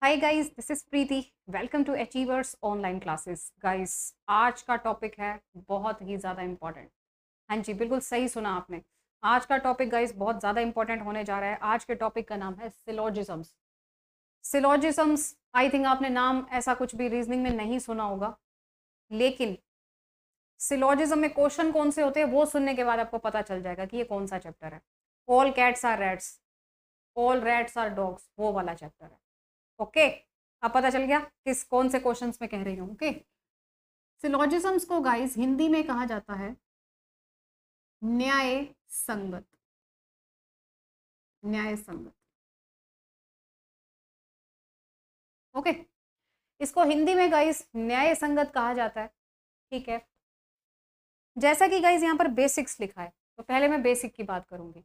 Hi guys, this is Preeti. Welcome to Achievers online classes. Guys, आज का topic है बहुत ही ज़्यादा इम्पोर्टेंट। हाँ जी, बिल्कुल सही सुना आपने। आज का टॉपिक गाइस बहुत ज़्यादा इम्पोर्टेंट होने जा रहा है। आज के टॉपिक का नाम है सिलोजिज्म्स। सिलोजिज्म्स, आई थिंक आपने नाम ऐसा कुछ भी रीजनिंग में नहीं सुना होगा, लेकिन सिलोजिज्म में क्वेश्चन कौन से होते हैं वो सुनने के बाद आपको पता चल जाएगा कि ये कौन सा चैप्टर है। All cats are rats, all rats are dogs, वो वाला चैप्टर है। ओके, अब पता चल गया किस कौन से क्वेश्चंस में कह रही हूँ। ओके, सिलोजिज्म्स को गाइस हिंदी में कहा जाता है न्याय संगत। न्याय संगत, ओके। इसको हिंदी में गाइस न्याय संगत कहा जाता है। ठीक है, जैसा कि गाइस यहाँ पर बेसिक्स लिखा है, तो पहले मैं बेसिक की बात करूंगी,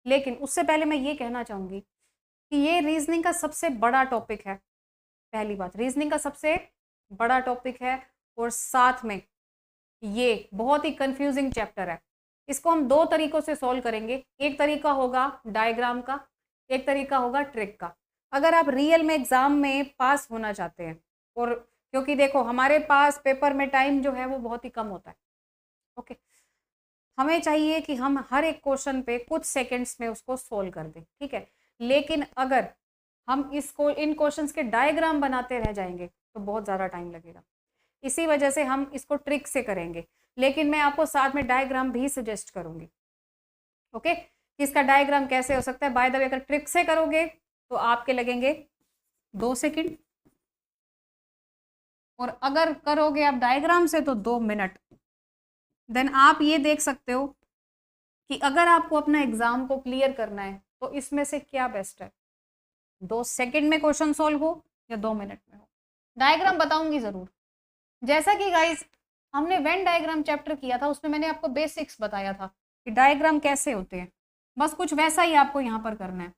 लेकिन उससे पहले मैं ये कहना चाहूंगी कि ये रीजनिंग का सबसे बड़ा टॉपिक है। पहली बात, रीजनिंग का सबसे बड़ा टॉपिक है, और साथ में ये बहुत ही कंफ्यूजिंग चैप्टर है। इसको हम दो तरीकों से सॉल्व करेंगे। एक तरीका होगा डायग्राम का, एक तरीका होगा ट्रिक का। अगर आप रियल में एग्जाम में पास होना चाहते हैं, और क्योंकि देखो हमारे पास पेपर में टाइम जो है वो बहुत ही कम होता है। ओके, हमें चाहिए कि हम हर एक क्वेश्चन पे कुछ सेकंड्स में उसको सोल्व कर दें, ठीक है। लेकिन अगर हम इसको इन क्वेश्चंस के डायग्राम बनाते रह जाएंगे तो बहुत ज़्यादा टाइम लगेगा। इसी वजह से हम इसको ट्रिक से करेंगे, लेकिन मैं आपको साथ में डायग्राम भी सजेस्ट करूंगी। ओके, कि इसका डायग्राम कैसे हो सकता है। बाय द वे, अगर ट्रिक से करोगे तो आपके लगेंगे 2 सेकंड, और अगर करोगे आप डायग्राम से तो 2 मिनट। देन आप ये देख सकते हो कि अगर आपको अपना एग्जाम को क्लियर करना है तो इसमें से क्या बेस्ट है, 2 सेकंड में क्वेश्चन सोल्व हो या 2 मिनट में हो। डायग्राम बताऊंगी जरूर। जैसा कि गाइस हमने वेन डायग्राम चैप्टर किया था, उसमें मैंने आपको बेसिक्स बताया था कि डायग्राम कैसे होते हैं। बस कुछ वैसा ही आपको यहाँ पर करना है।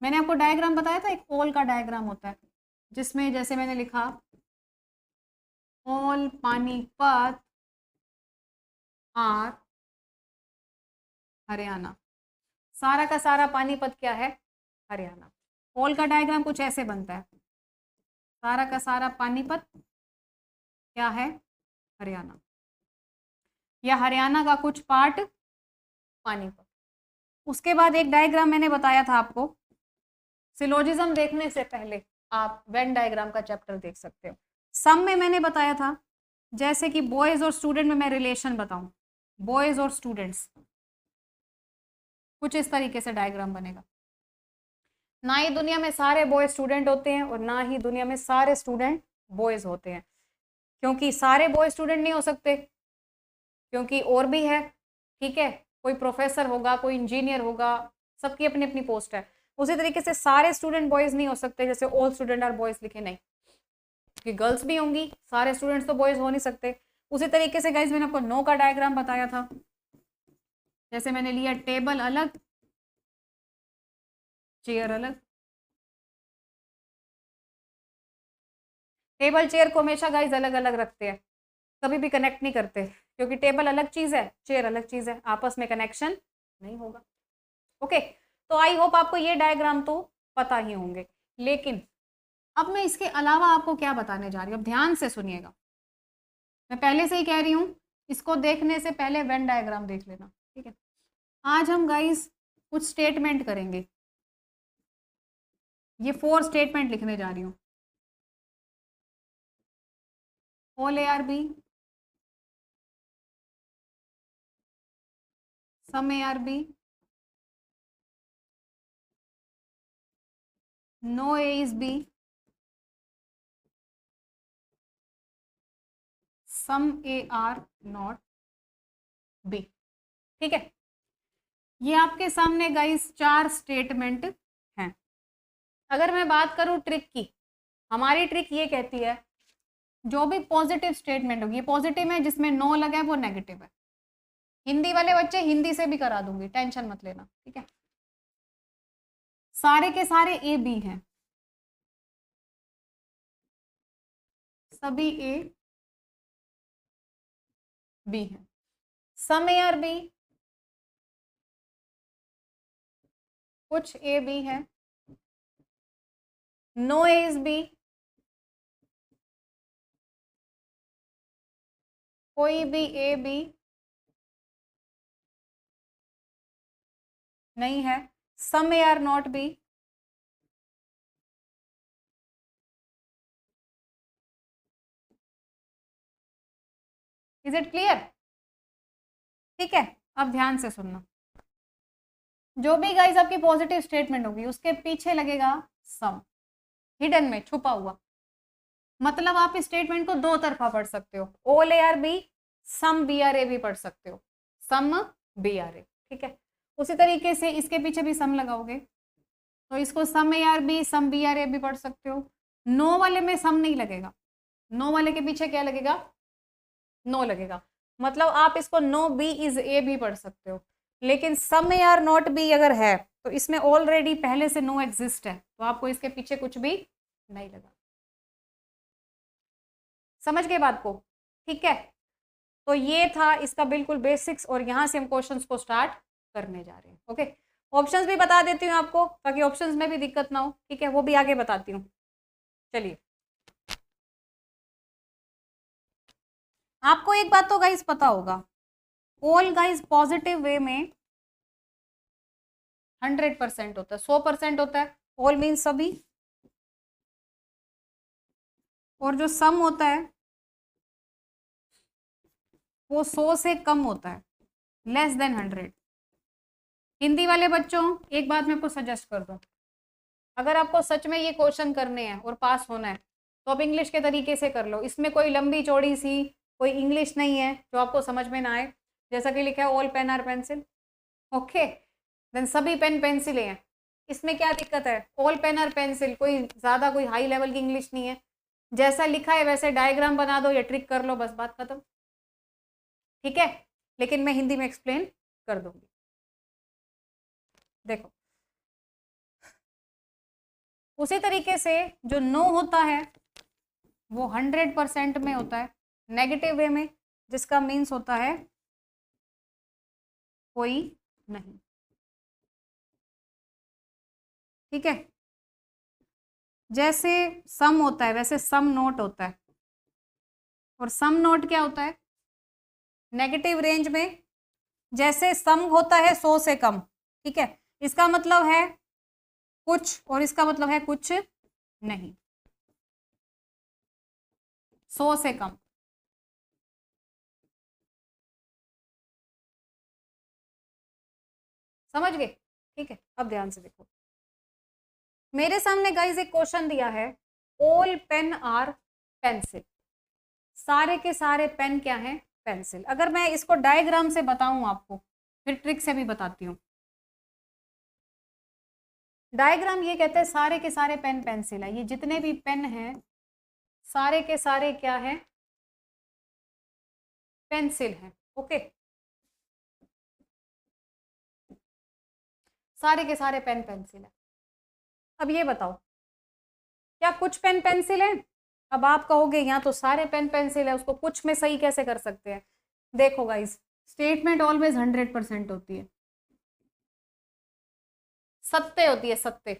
मैंने आपको डायग्राम बताया था, एक पोल का डायग्राम होता है, जिसमें जैसे मैंने लिखा ऑल पानीपत आर हरियाणा। सारा का सारा पानीपत क्या है, हरियाणा। पोल का डायग्राम कुछ ऐसे बनता है, सारा का सारा पानीपत क्या है, हरियाणा, या हरियाणा का कुछ पार्ट पानीपत। उसके बाद एक डायग्राम मैंने बताया था आपको, सिलोजिज्म देखने से पहले आप वेन डायग्राम का चैप्टर देख सकते हो। सम में मैंने बताया था, जैसे कि बॉयज और स्टूडेंट में मैं रिलेशन बताऊं, बॉयज और स्टूडेंट्स, कुछ इस तरीके से डायग्राम बनेगा। ना ही दुनिया में सारे बॉय स्टूडेंट होते हैं और ना ही दुनिया में सारे स्टूडेंट बॉयज होते हैं, क्योंकि सारे बॉय स्टूडेंट नहीं हो सकते, क्योंकि और भी है, ठीक है। कोई प्रोफेसर होगा, कोई इंजीनियर होगा, सबकी अपनी अपनी पोस्ट है। उसी तरीके से सारे स्टूडेंट बॉयज नहीं हो सकते, जैसे ऑल स्टूडेंट आर बॉयज लिखे नहीं, क्योंकि गर्ल्स भी होंगी, सारे स्टूडेंट्स तो बॉयज हो नहीं सकते। उसी तरीके से गाइज मैंने आपको नो का डायग्राम बताया था, जैसे मैंने लिया टेबल अलग, चेयर अलग। टेबल चेयर को हमेशा गाइज अलग अलग रखते हैं, कभी भी कनेक्ट नहीं करते, क्योंकि टेबल अलग चीज है, चेयर अलग चीज है, आपस में कनेक्शन नहीं होगा। ओके, तो आई होप आपको ये डायग्राम तो पता ही होंगे। लेकिन अब मैं इसके अलावा आपको क्या बताने जा रही हूँ, अब ध्यान से सुनिएगा। मैं पहले से ही कह रही हूँ, इसको देखने से पहले वेन डायग्राम देख लेना, ठीक है। आज हम गाइस कुछ स्टेटमेंट करेंगे, ये 4 स्टेटमेंट लिखने जा रही हूँ। All A are B, some A are B, no A is B, some A are not B, ठीक है। ये आपके सामने गाइस 4 स्टेटमेंट हैं। अगर मैं बात करूं ट्रिक की, हमारी ट्रिक ये कहती है जो भी पॉजिटिव स्टेटमेंट होगी, ये पॉजिटिव है, जिसमें नो लगा है वो नेगेटिव है। हिंदी वाले बच्चे हिंदी से भी करा दूंगी, टेंशन मत लेना, ठीक है। सारे के सारे ए बी हैं, सभी ए बी हैं। सम ए आर बी, कुछ ए बी है, नो ए इज बी, कोई भी ए बी नहीं है, some A are not B, is it clear? ठीक है, अब ध्यान से सुनना, जो भी गाइस आपकी पॉजिटिव स्टेटमेंट होगी उसके पीछे लगेगा सम, हिडन में छुपा हुआ। मतलब आप इस स्टेटमेंट को दो तरफा पढ़ सकते हो, all A are B, some B are A भी पढ़ सकते हो, सम बी आर ए, ठीक है। उसी तरीके से इसके पीछे भी सम लगाओगे तो इसको some A are B, some B are A भी पढ़ सकते हो। नो वाले में सम नहीं लगेगा, नो वाले के पीछे क्या लगेगा? नो लगेगा। मतलब आप इसको नो बी इज ए भी पढ़ सकते हो, लेकिन सम ए आर नॉट बी अगर है तो इसमें ऑलरेडी पहले से नो एग्जिस्ट है, तो आपको इसके पीछे कुछ भी नहीं लगा। समझ गए बात को? ठीक है, तो ये था इसका बिल्कुल बेसिक्स, और यहां से हम क्वेश्चंस को स्टार्ट करने जा रहे हैं। ओके, ऑप्शंस भी बता देती हूँ आपको ताकि ऑप्शंस में भी दिक्कत ना हो, ठीक है, वो भी आगे बताती हूँ। चलिए, आपको एक बात तो गाइस पता होगा, ऑल गाइस पॉजिटिव वे में 100% होता है, 100% होता है, ऑल मीन सभी, और जो सम होता है वो 100 से कम होता है, लेस देन 100। हिंदी वाले बच्चों, एक बात मैं आपको सजेस्ट कर दूं, अगर आपको सच में ये क्वेश्चन करने हैं और पास होना है तो आप इंग्लिश के तरीके से कर लो, इसमें कोई लंबी चौड़ी सी कोई इंग्लिश नहीं है जो आपको समझ में ना आए। जैसा कि लिखा है all pen are pencil, okay, then सभी पेन पेंसिल हैं, इसमें क्या दिक्कत है? ऑल पेन आर पेंसिल, कोई ज़्यादा कोई हाई लेवल की इंग्लिश नहीं है, जैसा लिखा है वैसे डायग्राम बना दो या ट्रिक कर लो, बस बात खत्म, ठीक है। लेकिन मैं हिंदी में एक्सप्लेन कर दूंगी। देखो, उसी तरीके से जो नो होता है वो 100% में होता है, नेगेटिव वे में, जिसका मीन्स होता है कोई नहीं, ठीक है। जैसे सम होता है वैसे सम नोट होता है, और सम नोट क्या होता है? नेगेटिव रेंज में, जैसे सम होता है 100 से कम, ठीक है, इसका मतलब है कुछ और इसका मतलब है कुछ नहीं, 100 से कम, समझ गए? ठीक है, अब ध्यान से देखो, मेरे सामने गाइस एक क्वेश्चन दिया है, ऑल पेन आर पेंसिल, सारे के सारे पेन क्या हैं? पेंसिल। अगर मैं इसको डायग्राम से बताऊं आपको, फिर ट्रिक से भी बताती हूँ। डायग्राम ये कहते हैं सारे के सारे पेन पेंसिल है, ये जितने भी पेन हैं सारे के सारे क्या है? पेंसिल है, ओके, सारे के सारे पेन पेंसिल है। अब ये बताओ, क्या कुछ पेन पेंसिल है? अब आप कहोगे यहाँ तो सारे पेन पेंसिल है, उसको कुछ में सही कैसे कर सकते हैं? देखो गाइस, स्टेटमेंट ऑलवेज 100% होती है, सत्य होती है, सत्य,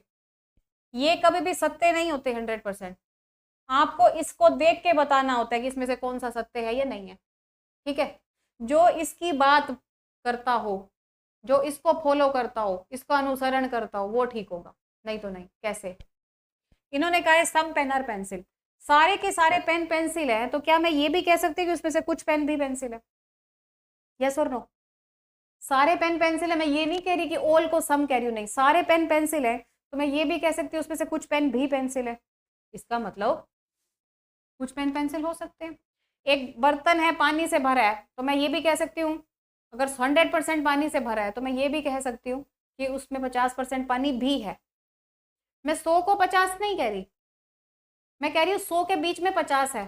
ये कभी भी सत्य नहीं होते 100%। आपको इसको देख के बताना होता है कि इसमें से कौन सा सत्य है या नहीं है, ठीक है। जो इसकी बात करता हो, जो इसको फॉलो करता हो, इसका अनुसरण करता हो, वो ठीक होगा, नहीं तो नहीं। कैसे? इन्होंने कहा है सम पेन और पेंसिल, सारे के सारे पेन पेंसिल है, तो क्या मैं ये भी कह सकती हूँ कि उसमें से कुछ पेन भी पेंसिल है? यस और नो? सारे पेन पेंसिल है, मैं ये नहीं कह रही कि ऑल को सम कह रही हूँ, नहीं, सारे पेन पेंसिल है तो मैं ये भी कह सकती हूँ उसमें से कुछ पेन भी पेंसिल है, इसका मतलब कुछ पेन पेंसिल हो सकते हैं। एक बर्तन है पानी से भरा है, तो मैं ये भी कह सकती हूँ, अगर 100% पानी से भरा है तो मैं ये भी कह सकती हूँ कि उसमें 50% पानी भी है। मैं 100 को 50 नहीं कह रही, मैं कह रही हूँ 100 के बीच में 50 है,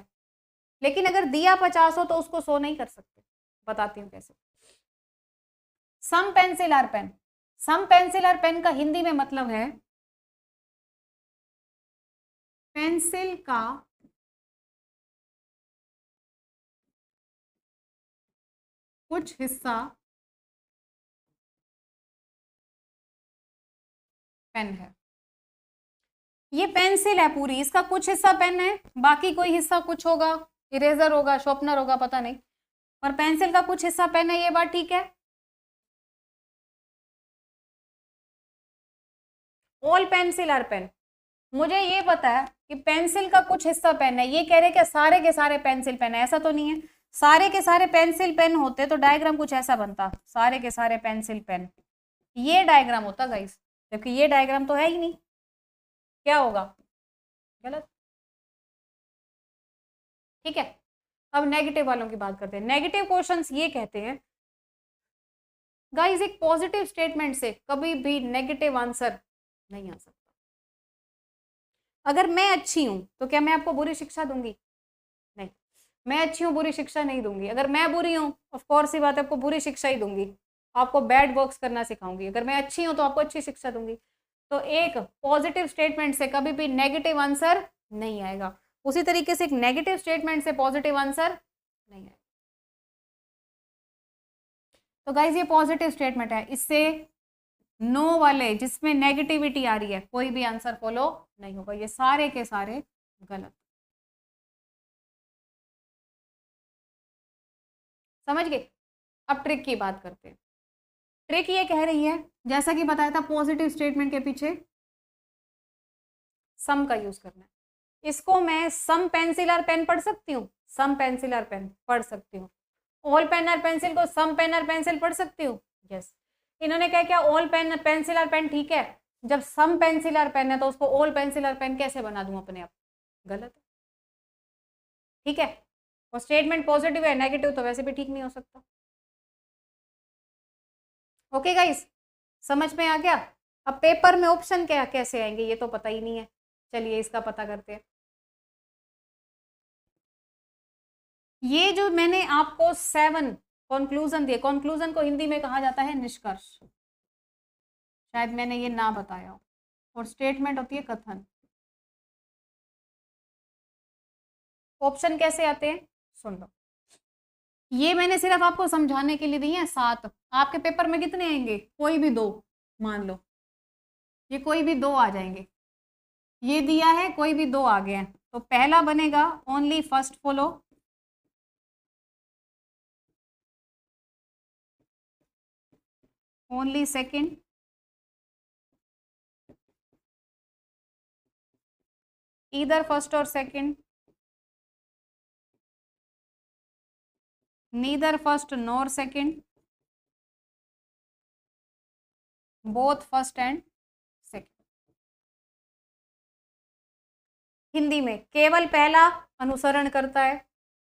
लेकिन अगर दिया 50 हो तो उसको 100 नहीं कर सकते। बताती हूँ कैसे। Some pencil are pen, some pencil are pen का हिंदी में मतलब है पेंसिल का कुछ हिस्सा पेन है। ये पेंसिल है पूरी, इसका कुछ हिस्सा पेन है, बाकी कोई हिस्सा कुछ होगा, इरेजर होगा, शॉर्पनर होगा, पता नहीं, पर पेंसिल का कुछ हिस्सा पेन है, ये बात ठीक है। ऑल पेंसिल आर पेन, मुझे ये पता है कि पेंसिल का कुछ हिस्सा पेन है, ये कह रहे कि सारे के सारे पेंसिल पेन है, ऐसा तो नहीं है। सारे के सारे पेंसिल पेन होते तो डायग्राम कुछ ऐसा बनता, सारे के सारे पेंसिल पेन, ये डायग्राम होता गाइस, जबकि ये डायग्राम तो है ही नहीं, क्या होगा, गलत। ठीक है, अब नेगेटिव वालों की बात करते हैं। नेगेटिव क्वेश्चंस ये कहते हैं गाइस, एक पॉजिटिव स्टेटमेंट से कभी भी नेगेटिव आंसर नहीं आ सकता। अगर मैं अच्छी हूं तो क्या मैं आपको बुरी शिक्षा दूंगी? नहीं, मैं अच्छी हूं, बुरी शिक्षा नहीं दूंगी। अगर मैं बुरी हूं, ऑफ कोर्स ही बात है, आपको बुरी शिक्षा ही दूंगी, आपको बैड वर्क्स करना सिखाऊंगी। अगर मैं अच्छी हूं तो आपको अच्छी शिक्षा दूंगी। तो एक पॉजिटिव स्टेटमेंट से कभी भी नेगेटिव आंसर नहीं आएगा, उसी तरीके से एक नेगेटिव स्टेटमेंट से पॉजिटिव आंसर नहीं आएगा। तो गाइज ये पॉजिटिव स्टेटमेंट है, इससे नो वाले जिसमें नेगेटिविटी आ रही है कोई भी आंसर फॉलो नहीं होगा, ये सारे के सारे गलत। समझ गए? अब ट्रिक की बात करते हैं। ट्रिक ये कह रही है, जैसा कि बताया था, पॉजिटिव स्टेटमेंट के पीछे सम का यूज करना है। इसको मैं सम पेंसिल और पेन पढ़ सकती हूँ, सम पेंसिल और पेन पढ़ सकती हूँ। ऑल पेन और पेंसिल को सम पेन और पेंसिल पढ़ सकती हूँ, यस। इन्होंने कहा क्या ऑल पेन पेंसिल और पेन ठीक है, जब सम पेंसिल और पेन है तो उसको ऑल पेंसिल और पेन कैसे बना दूं अपने आप? गलत है। ठीक है, और स्टेटमेंट पॉजिटिव है, नेगेटिव तो वैसे भी ठीक नहीं हो सकता। ओके गाइस, समझ में आ गया? अब पेपर में ऑप्शन क्या कैसे आएंगे ये तो पता ही नहीं है, चलिए इसका पता करते हैं। ये जो मैंने आपको 7 कंक्लूजन दिए, कंक्लूजन को हिंदी में कहा जाता है निष्कर्ष, शायद मैंने ये ना बताया हो, और स्टेटमेंट होती है कथन। ऑप्शन कैसे आते हैं सुन लो, ये मैंने सिर्फ आपको समझाने के लिए दी है 7, आपके पेपर में कितने आएंगे? कोई भी 2, मान लो ये कोई भी 2 आ जाएंगे, ये दिया है कोई भी 2 आ गए हैं, तो पहला बनेगा only first follow, only second, either first or second, neither first nor second, both first and second. Hindi में केवल पहला अनुसरण करता है,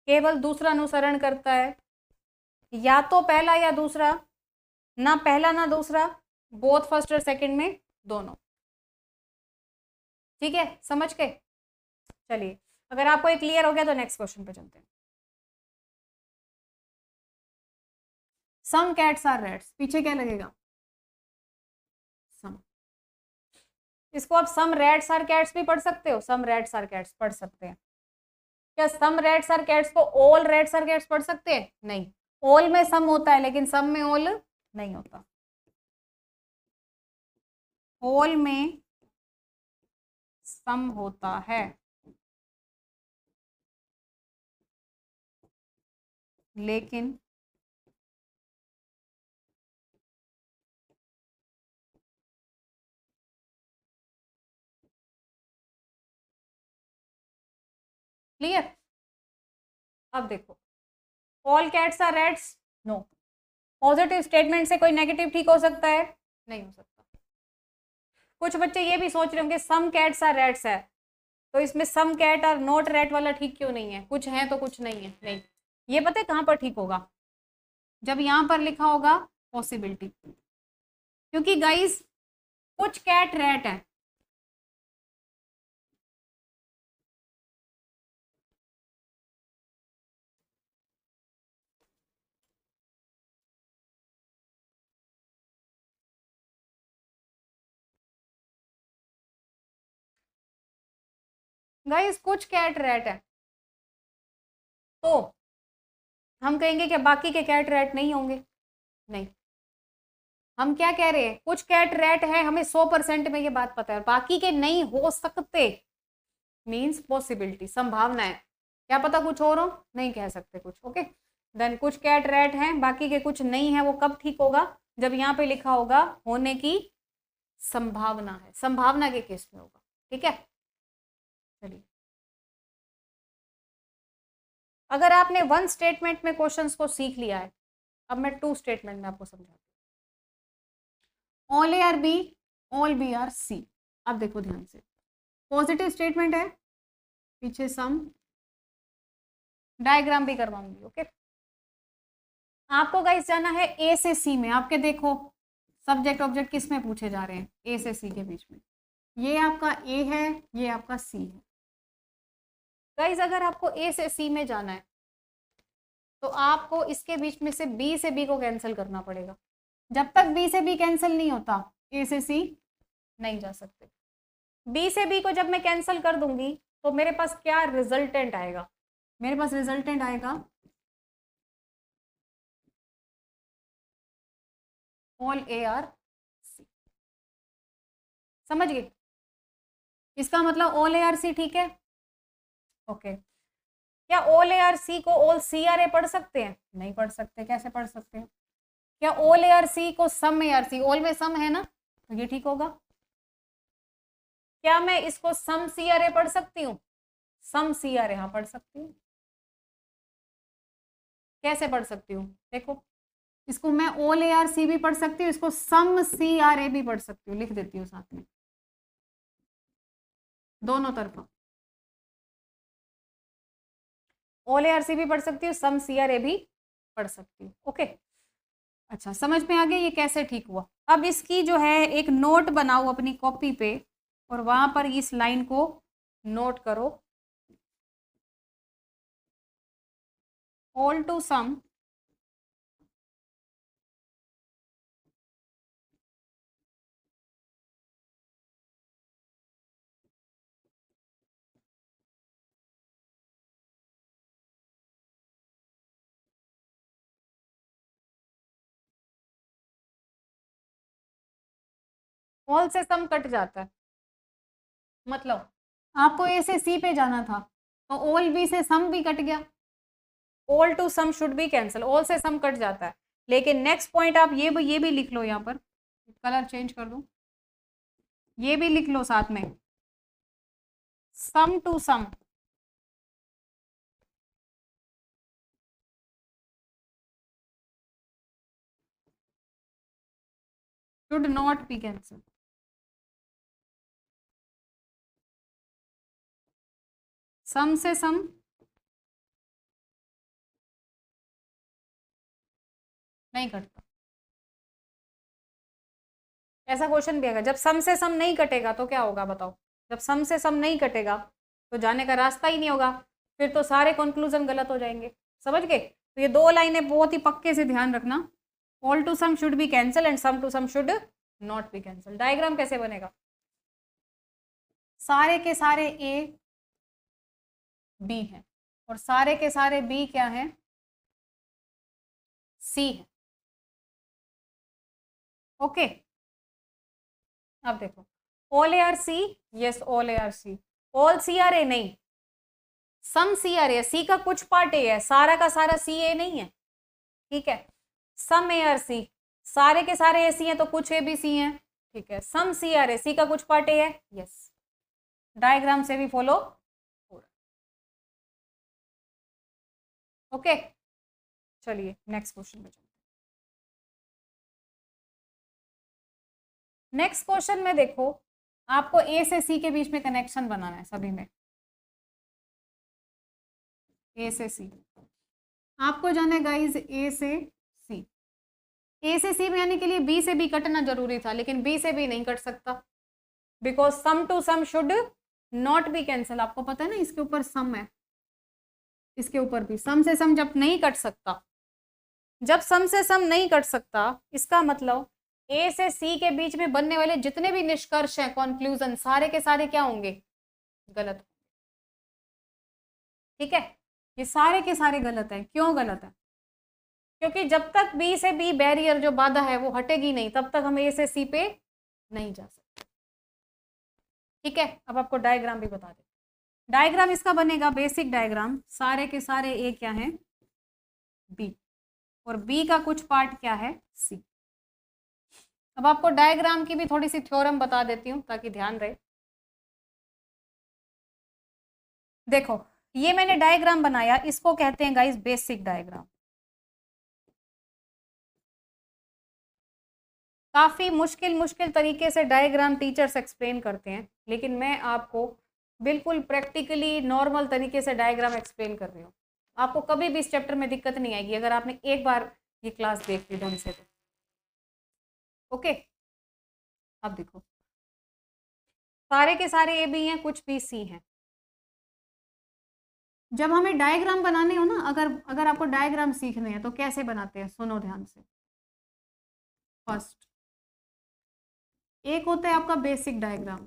केवल दूसरा अनुसरण करता है, या तो पहला या दूसरा, ना पहला ना दूसरा, बोथ फर्स्ट और सेकंड में दोनों। ठीक है, समझ के? चलिए, अगर आपको ये क्लियर हो गया तो नेक्स्ट क्वेश्चन पे चलते हैं। सम कैट्स आर रैट्स, पीछे क्या लगेगा? सम। इसको आप सम रैट्स आर कैट्स भी पढ़ सकते हो, सम रैट्स आर कैट्स पढ़ सकते हैं। क्या सम रैट्स आर कैट्स को ऑल रैट्स आर कैट्स पढ़ सकते हैं? नहीं, ऑल में सम होता है लेकिन सम में ऑल नहीं होता। ऑल में सम होता है लेकिन क्लियर? अब देखो, all cats are rats, no. Positive statement से कोई नेगेटिव ठीक हो सकता है? नहीं हो सकता। कुछ बच्चे ये भी सोच रहे होंगे सम कैट्स आर रैट्स है, तो इसमें सम कैट और नॉट रैट वाला ठीक क्यों नहीं है? कुछ है तो कुछ नहीं है। नहीं, ये पता है कहां पर ठीक होगा? जब यहां पर लिखा होगा पॉसिबिलिटी, क्योंकि गाइस कुछ कैट रैट है, गाइस कुछ कैट रैट है, तो हम कहेंगे कि बाकी के कैट रैट नहीं होंगे? नहीं, हम क्या कह रहे हैं, कुछ कैट रैट है, हमें 100% में ये बात पता है, बाकी के नहीं हो सकते, मीन्स पॉसिबिलिटी, संभावना है, क्या पता कुछ और हो, नहीं कह सकते कुछ। ओके, देन कुछ कैट रैट हैं, बाकी के कुछ नहीं है, वो कब ठीक होगा, जब यहाँ पे लिखा होगा होने की संभावना है, संभावना के केस में होगा। ठीक है, चलिए अगर आपने वन स्टेटमेंट में क्वेश्चंस को सीख लिया है, अब मैं टू स्टेटमेंट में आपको समझाती हूँ। All A are B, all B are C. अब देखो ध्यान से, पॉजिटिव स्टेटमेंट है, पीछे सम, डायग्राम भी करवाऊंगी। ओके, आपको गाइस जाना है ए से सी में। आपके देखो सब्जेक्ट ऑब्जेक्ट किस में पूछे जा रहे हैं, ए से सी के बीच में। ये आपका ए है, ये आपका सी है। गाइस अगर आपको ए से सी में जाना है तो आपको इसके बीच में से बी से बी को कैंसिल करना पड़ेगा। जब तक बी से बी कैंसिल नहीं होता ए से सी नहीं जा सकते। बी से बी को जब मैं कैंसिल कर दूंगी तो मेरे पास क्या रिजल्टेंट आएगा, मेरे पास रिजल्टेंट आएगा ऑल ए आर सी। समझ गए, इसका मतलब ऑल ए आर सी ठीक है। ओके, क्या ऑल ए आर सी को ऑल सी आर ए पढ़ सकते हैं, नहीं पढ़ सकते। कैसे पढ़ सकते हैं, क्या ऑल ए आर सी को सम ए आर सी, ऑल में सम है ना, तो ये ठीक होगा। क्या मैं इसको सम सी आर ए पढ़ सकती हूँ, सम सी आर ए, हाँ पढ़ सकती हूँ। कैसे पढ़ सकती हूँ, देखो इसको मैं ऑल ए आर सी भी पढ़ सकती हूँ, इसको सम सी आर ए भी पढ़ सकती हूँ, लिख देती हूँ साथ में, दोनों तरफा ऑल ए आर सी भी पढ़ सकती हूँ, सम सी आर ए भी पढ़ सकती हूँ। ओके, अच्छा समझ में आ गया ये कैसे ठीक हुआ। अब इसकी जो है एक नोट बनाओ अपनी कॉपी पे और वहां पर इस लाइन को नोट करो, ऑल टू सम ऑल से सम कट जाता है, मतलब आपको ए से सी पे जाना था तो ऑल बी से सम भी कट गया, all to some should be cancel, all से सम कट जाता है। लेकिन नेक्स्ट पॉइंट आप ये भी लिख लो, यहाँ पर कलर चेंज कर दो, ये भी लिख लो साथ में, some to some should not be cancel. Some से सम नहीं कटता। ऐसा क्वेश्चन भी आएगा, जब सम से सम नहीं कटेगा तो क्या होगा बताओ, जब सम से सम नहीं कटेगा तो जाने का रास्ता ही नहीं होगा, फिर तो सारे कंक्लूजन गलत हो जाएंगे। समझ गए, तो ये दो लाइनें बहुत ही पक्के से ध्यान रखना, all to some should be cancel and some to some should not be cancel. Diagram कैसे बनेगा, सारे के सारे ए बी हैं और सारे के सारे बी क्या हैं, सी है। ओके, अब देखो all A are C, yes all A are C, all C are A नहीं, सम सी आर ए, सी का कुछ पार्ट ए है, सारा का सारा सी ए नहीं है। ठीक है, सम ए आर सी, सारे के सारे ए सी हैं तो कुछ ए बी सी हैं। ठीक है, सम सी आर ए, सी का कुछ पार्ट ए है, यस। डायग्राम से भी फॉलो हो रहा। ओके, चलिए नेक्स्ट क्वेश्चन में चलते हैं। नेक्स्ट क्वेश्चन में देखो आपको ए से सी के बीच में कनेक्शन बनाना है, सभी में ए से सी। आपको जाना है गाइज ए से सी, ए से सी में आने के लिए बी से बी कटना जरूरी था, लेकिन बी से बी नहीं कट सकता, because some to some should not be cancel. आपको पता है ना इसके ऊपर सम है, इसके ऊपर भी सम से सम जब नहीं कट सकता, जब सम से सम नहीं कट सकता, इसका मतलब ए से सी के बीच में बनने वाले जितने भी निष्कर्ष हैं, कंक्लूजन, सारे के सारे क्या होंगे, गलत। ठीक है, ये सारे के सारे गलत है। क्यों गलत है, क्योंकि जब तक बी से बी बैरियर जो बाधा है वो हटेगी नहीं, तब तक हम ए से सी पे नहीं जा सकते। ठीक है, अब आपको डायग्राम भी बता दें। डायग्राम इसका बनेगा बेसिक डायग्राम, सारे के सारे ए क्या है, बी, और बी का कुछ पार्ट क्या है, सी। अब आपको डायग्राम की भी थोड़ी सी थ्योरम बता देती हूँ ताकि ध्यान रहे। देखो, ये मैंने डायग्राम बनाया, इसको कहते हैं गाइस बेसिक डायग्राम। काफी मुश्किल मुश्किल तरीके से डायग्राम टीचर्स एक्सप्लेन करते हैं, लेकिन मैं आपको बिल्कुल प्रैक्टिकली नॉर्मल तरीके से डायग्राम एक्सप्लेन कर रही हूँ। आपको कभी भी इस चैप्टर में दिक्कत नहीं आएगी अगर आपने एक बार ये क्लास देख ली ढंग से तो। ओके, अब देखो, सारे के सारे ए बी हैं, कुछ बी सी हैं। जब हमें डायग्राम बनाने हो ना, अगर आपको डायग्राम सीखने हैं तो कैसे बनाते हैं, सुनो ध्यान से। फर्स्ट एक होता है आपका बेसिक डायग्राम,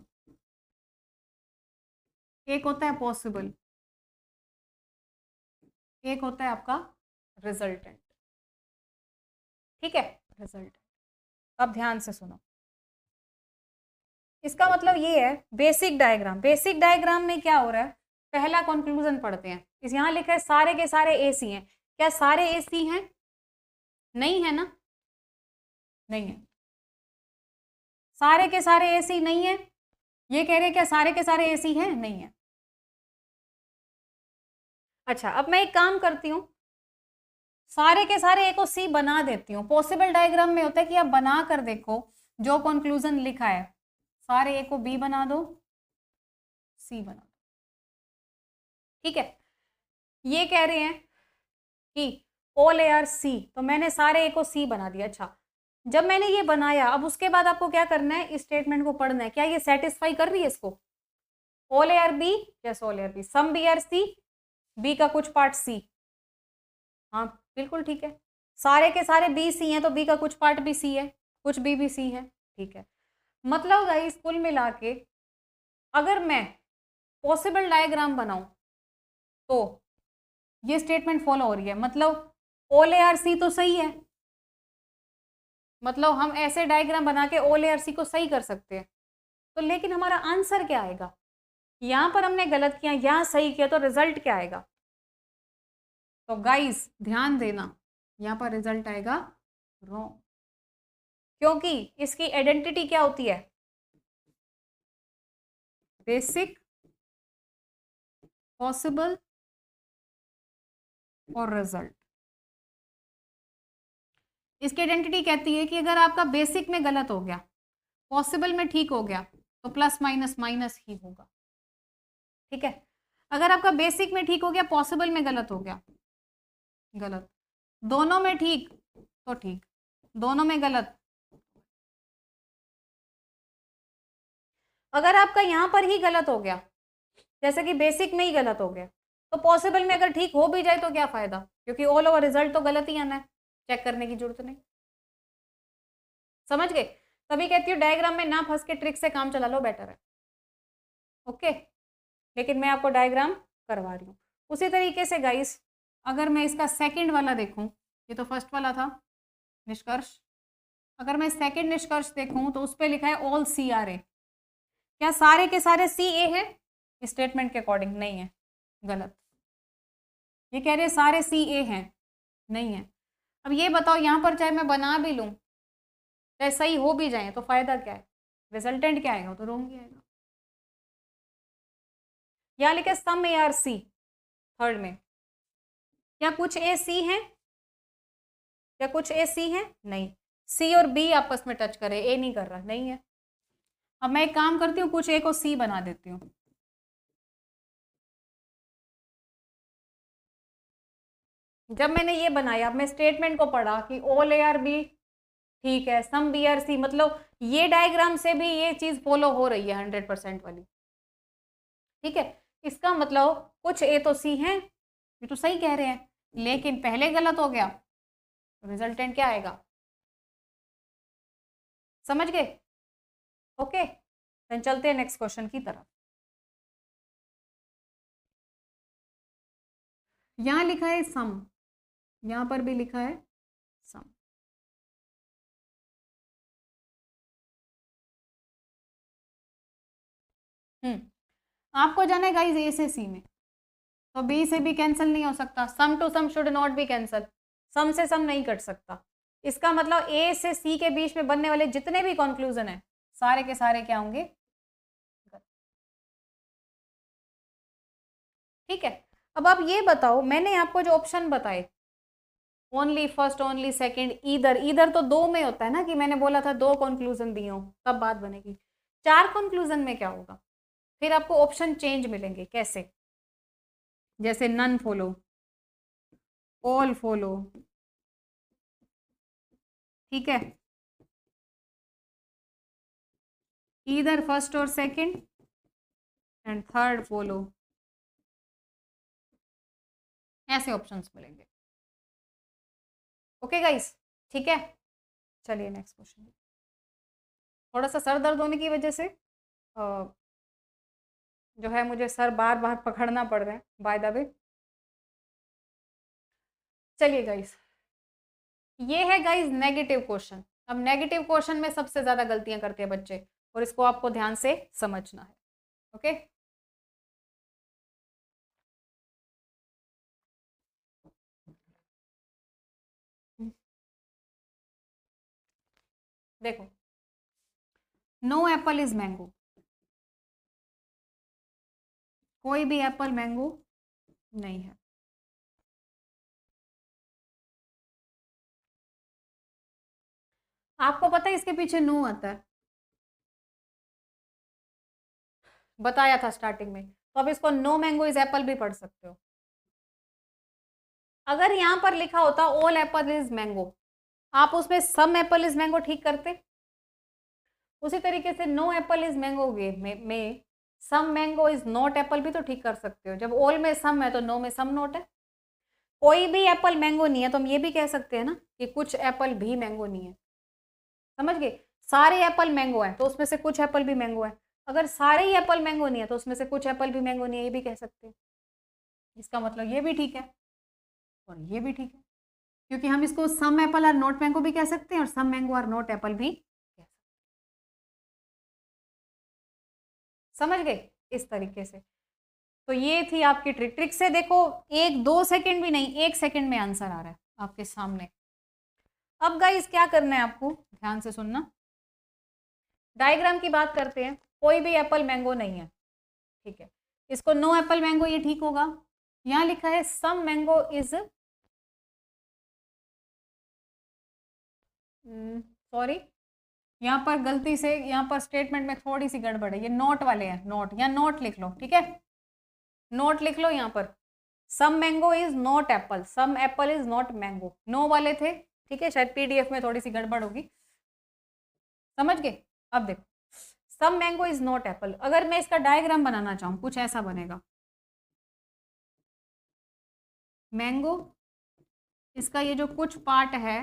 एक होता है पॉसिबल, एक होता है आपका रिजल्टेंट। ठीक है, रिजल्टेंट। अब ध्यान से सुनो, इसका मतलब ये है बेसिक डायग्राम। बेसिक डायग्राम में क्या हो रहा है, पहला कंक्लूजन पढ़ते हैं। इस यहाँ लिखा है सारे के सारे ए सी हैं। क्या सारे ए सी हैं? नहीं है ना, नहीं है। सारे के सारे ए सी नहीं है, ये कह रहे हैं क्या सारे के सारे ए सी हैं? नहीं है। अच्छा, अब मैं एक काम करती हूँ, सारे के सारे ए को सी बना देती हूँ। पॉसिबल डायग्राम में होता है कि आप बना कर देखो, जो कंक्लूजन लिखा है सारे ए को बी बना दो, सी बना दो। ठीक है, ये कह रहे हैं कि ऑल ए आर सी, तो मैंने सारे ए को सी बना दिया। अच्छा, जब मैंने ये बनाया, अब उसके बाद आपको क्या करना है, इस स्टेटमेंट को पढ़ना है। क्या ये सेटिस्फाई कर रही है इसको? All A are B, yes all A are B, some B are C, B का कुछ पार्ट सी। हाँ बिल्कुल ठीक है, सारे के सारे बी सी हैं तो बी का कुछ पार्ट भी सी है, कुछ बी भी सी है। ठीक है, मतलब गाइस कुल मिला के अगर मैं पॉसिबल डायग्राम बनाऊं तो ये स्टेटमेंट फॉलो हो रही है। मतलब ऑल ए आर सी तो सही है, मतलब हम ऐसे डायग्राम बना के ऑल ए आर सी को सही कर सकते हैं। तो लेकिन हमारा आंसर क्या आएगा, यहां पर हमने गलत किया, यहां सही किया, तो रिजल्ट क्या आएगा? तो गाइस ध्यान देना, यहां पर रिजल्ट आएगा रॉन्ग, क्योंकि इसकी आइडेंटिटी क्या होती है, बेसिक, पॉसिबल और रिजल्ट। इसकी आइडेंटिटी कहती है कि अगर आपका बेसिक में गलत हो गया, पॉसिबल में ठीक हो गया, तो प्लस माइनस माइनस ही होगा। ठीक है, अगर आपका बेसिक में ठीक हो गया, पॉसिबल में गलत हो गया, गलत, दोनों में ठीक तो ठीक, दोनों में गलत। अगर आपका यहां पर ही गलत हो गया, जैसे कि बेसिक में ही गलत हो गया, तो पॉसिबल में अगर ठीक हो भी जाए तो क्या फायदा, क्योंकि ऑल ओवर रिजल्ट तो गलत ही आना है, चेक करने की जरूरत नहीं। समझ गए? तभी कहती हूँ डायग्राम में ना फंस के ट्रिक से काम चला लो, बेटर है। ओके, लेकिन मैं आपको डायग्राम करवा रही हूँ। उसी तरीके से गाइस, अगर मैं इसका सेकंड वाला देखूं, ये तो फर्स्ट वाला था निष्कर्ष, अगर मैं सेकंड निष्कर्ष देखूं तो उस पर लिखा है ऑल सी आर ए। क्या सारे के सारे सी ए है? स्टेटमेंट के अकॉर्डिंग नहीं है, गलत। ये कह रहे सारे सी ए हैं, नहीं है। अब ये बताओ, यहां पर चाहे मैं बना भी लूं, चाहे सही हो भी जाए, तो फायदा क्या है, रिजल्टेंट क्या आएगा, तो रॉन्ग ही आएगा। यहाँ लिखे सम ए आर सी, थर्ड में, क्या कुछ ए सी है? क्या कुछ ए सी है? नहीं, सी और बी आपस में टच करे, ए नहीं कर रहा, नहीं है। अब मैं एक काम करती हूँ, कुछ ए को सी बना देती हूँ। जब मैंने ये बनाया, अब मैं स्टेटमेंट को पढ़ा कि ऑल ए आर बी ठीक है, सम बी आर सी, मतलब ये डायग्राम से भी ये चीज फॉलो हो रही है 100% वाली। ठीक है, इसका मतलब कुछ ए तो सी है, ये तो सही कह रहे हैं, लेकिन पहले गलत हो गया, रिजल्टेंट क्या आएगा? समझ गए? ओके, देन चलते हैं नेक्स्ट क्वेश्चन की तरफ। यहां लिखा है सम, यहां पर भी लिखा है आपको जाना है गाइस ए से सी में, तो बी से भी कैंसिल नहीं हो सकता, some to some should not be cancel, some से सम नहीं कट सकता। इसका मतलब ए से सी के बीच में बनने वाले जितने भी कंक्लूजन है सारे के सारे क्या होंगे, ठीक है। अब आप ये बताओ, मैंने आपको जो ऑप्शन बताए only first, only second, either, either तो दो में होता है ना, कि मैंने बोला था दो कंक्लूजन दिए हो तब बात बनेगी। चार कंक्लूजन में क्या होगा, फिर आपको ऑप्शन चेंज मिलेंगे। कैसे, जैसे नन फॉलो, ऑल फॉलो, ठीक है, either first or second and third follow, ऐसे ऑप्शंस मिलेंगे। ओके गाइस, ठीक है। चलिए नेक्स्ट क्वेश्चन। थोड़ा सा सर दर्द होने की वजह से जो है मुझे सर बार बार पकड़ना पड़ रहा है बाय द वे। चलिए गाइस, ये है गाइस नेगेटिव क्वेश्चन। अब नेगेटिव क्वेश्चन में सबसे ज्यादा गलतियां करते हैं बच्चे, और इसको आपको ध्यान से समझना है। ओके, देखो, नो एप्पल इज मैंगो, कोई भी एप्पल मैंगो नहीं है। आपको पता है इसके पीछे नो आता है, बताया था स्टार्टिंग में, तो अब इसको नो मैंगो इज एप्पल भी पढ़ सकते हो। अगर यहां पर लिखा होता ऑल एप्पल इज मैंगो, आप उसमें सम एप्पल इज मैंगो ठीक करते। उसी तरीके से नो एप्पल इज मैंगो में सम मैंगो इज नॉट एप्पल भी तो ठीक कर सकते हो। जब ऑल में सम है तो नो में सम नॉट है। कोई भी एप्पल मैंगो नहीं है तो हम ये भी कह सकते हैं ना कि कुछ एप्पल भी मैंगो नहीं है। समझ गए, सारे एप्पल मैंगो है तो उसमें से कुछ एप्पल भी मैंगो है। अगर सारे ही एप्पल मैंगो नहीं है तो उसमें से कुछ एप्पल भी मैंगो नहीं है, ये भी कह सकते हैं। इसका मतलब ये भी ठीक है और ये भी ठीक है, क्योंकि हम इसको सम एप्पल आर नॉट मैंगो भी कह सकते हैं और सम मैंगो आर नॉट एप्पल भी कह सकते हैं। समझ गए, इस तरीके से। तो ये थी आपकी ट्रिक। ट्रिक से देखो, एक दो सेकंड भी नहीं, एक सेकंड में आंसर आ रहा है आपके सामने। अब गाइस क्या करना है आपको, ध्यान से सुनना। डायग्राम की बात करते हैं। कोई भी एप्पल मैंगो नहीं है, ठीक है, इसको नो एप्पल मैंगो ये ठीक होगा। यहां लिखा है सम मैंगो इज, सॉरी यहाँ पर गलती से, यहाँ पर स्टेटमेंट में थोड़ी सी गड़बड़ है, ये नोट वाले हैं, नोट या नोट लिख लो, ठीक है, नोट लिख लो यहाँ पर। Some mango is not apple, some apple is not mango, no वाले थे, ठीक है, शायद पीडीएफ में थोड़ी सी गड़बड़ होगी। समझ गए। अब देखो, सम मैंगो इज नॉट एप्पल, अगर मैं इसका डायग्राम बनाना चाहूँ कुछ ऐसा बनेगा। मैंगो, इसका ये जो कुछ पार्ट है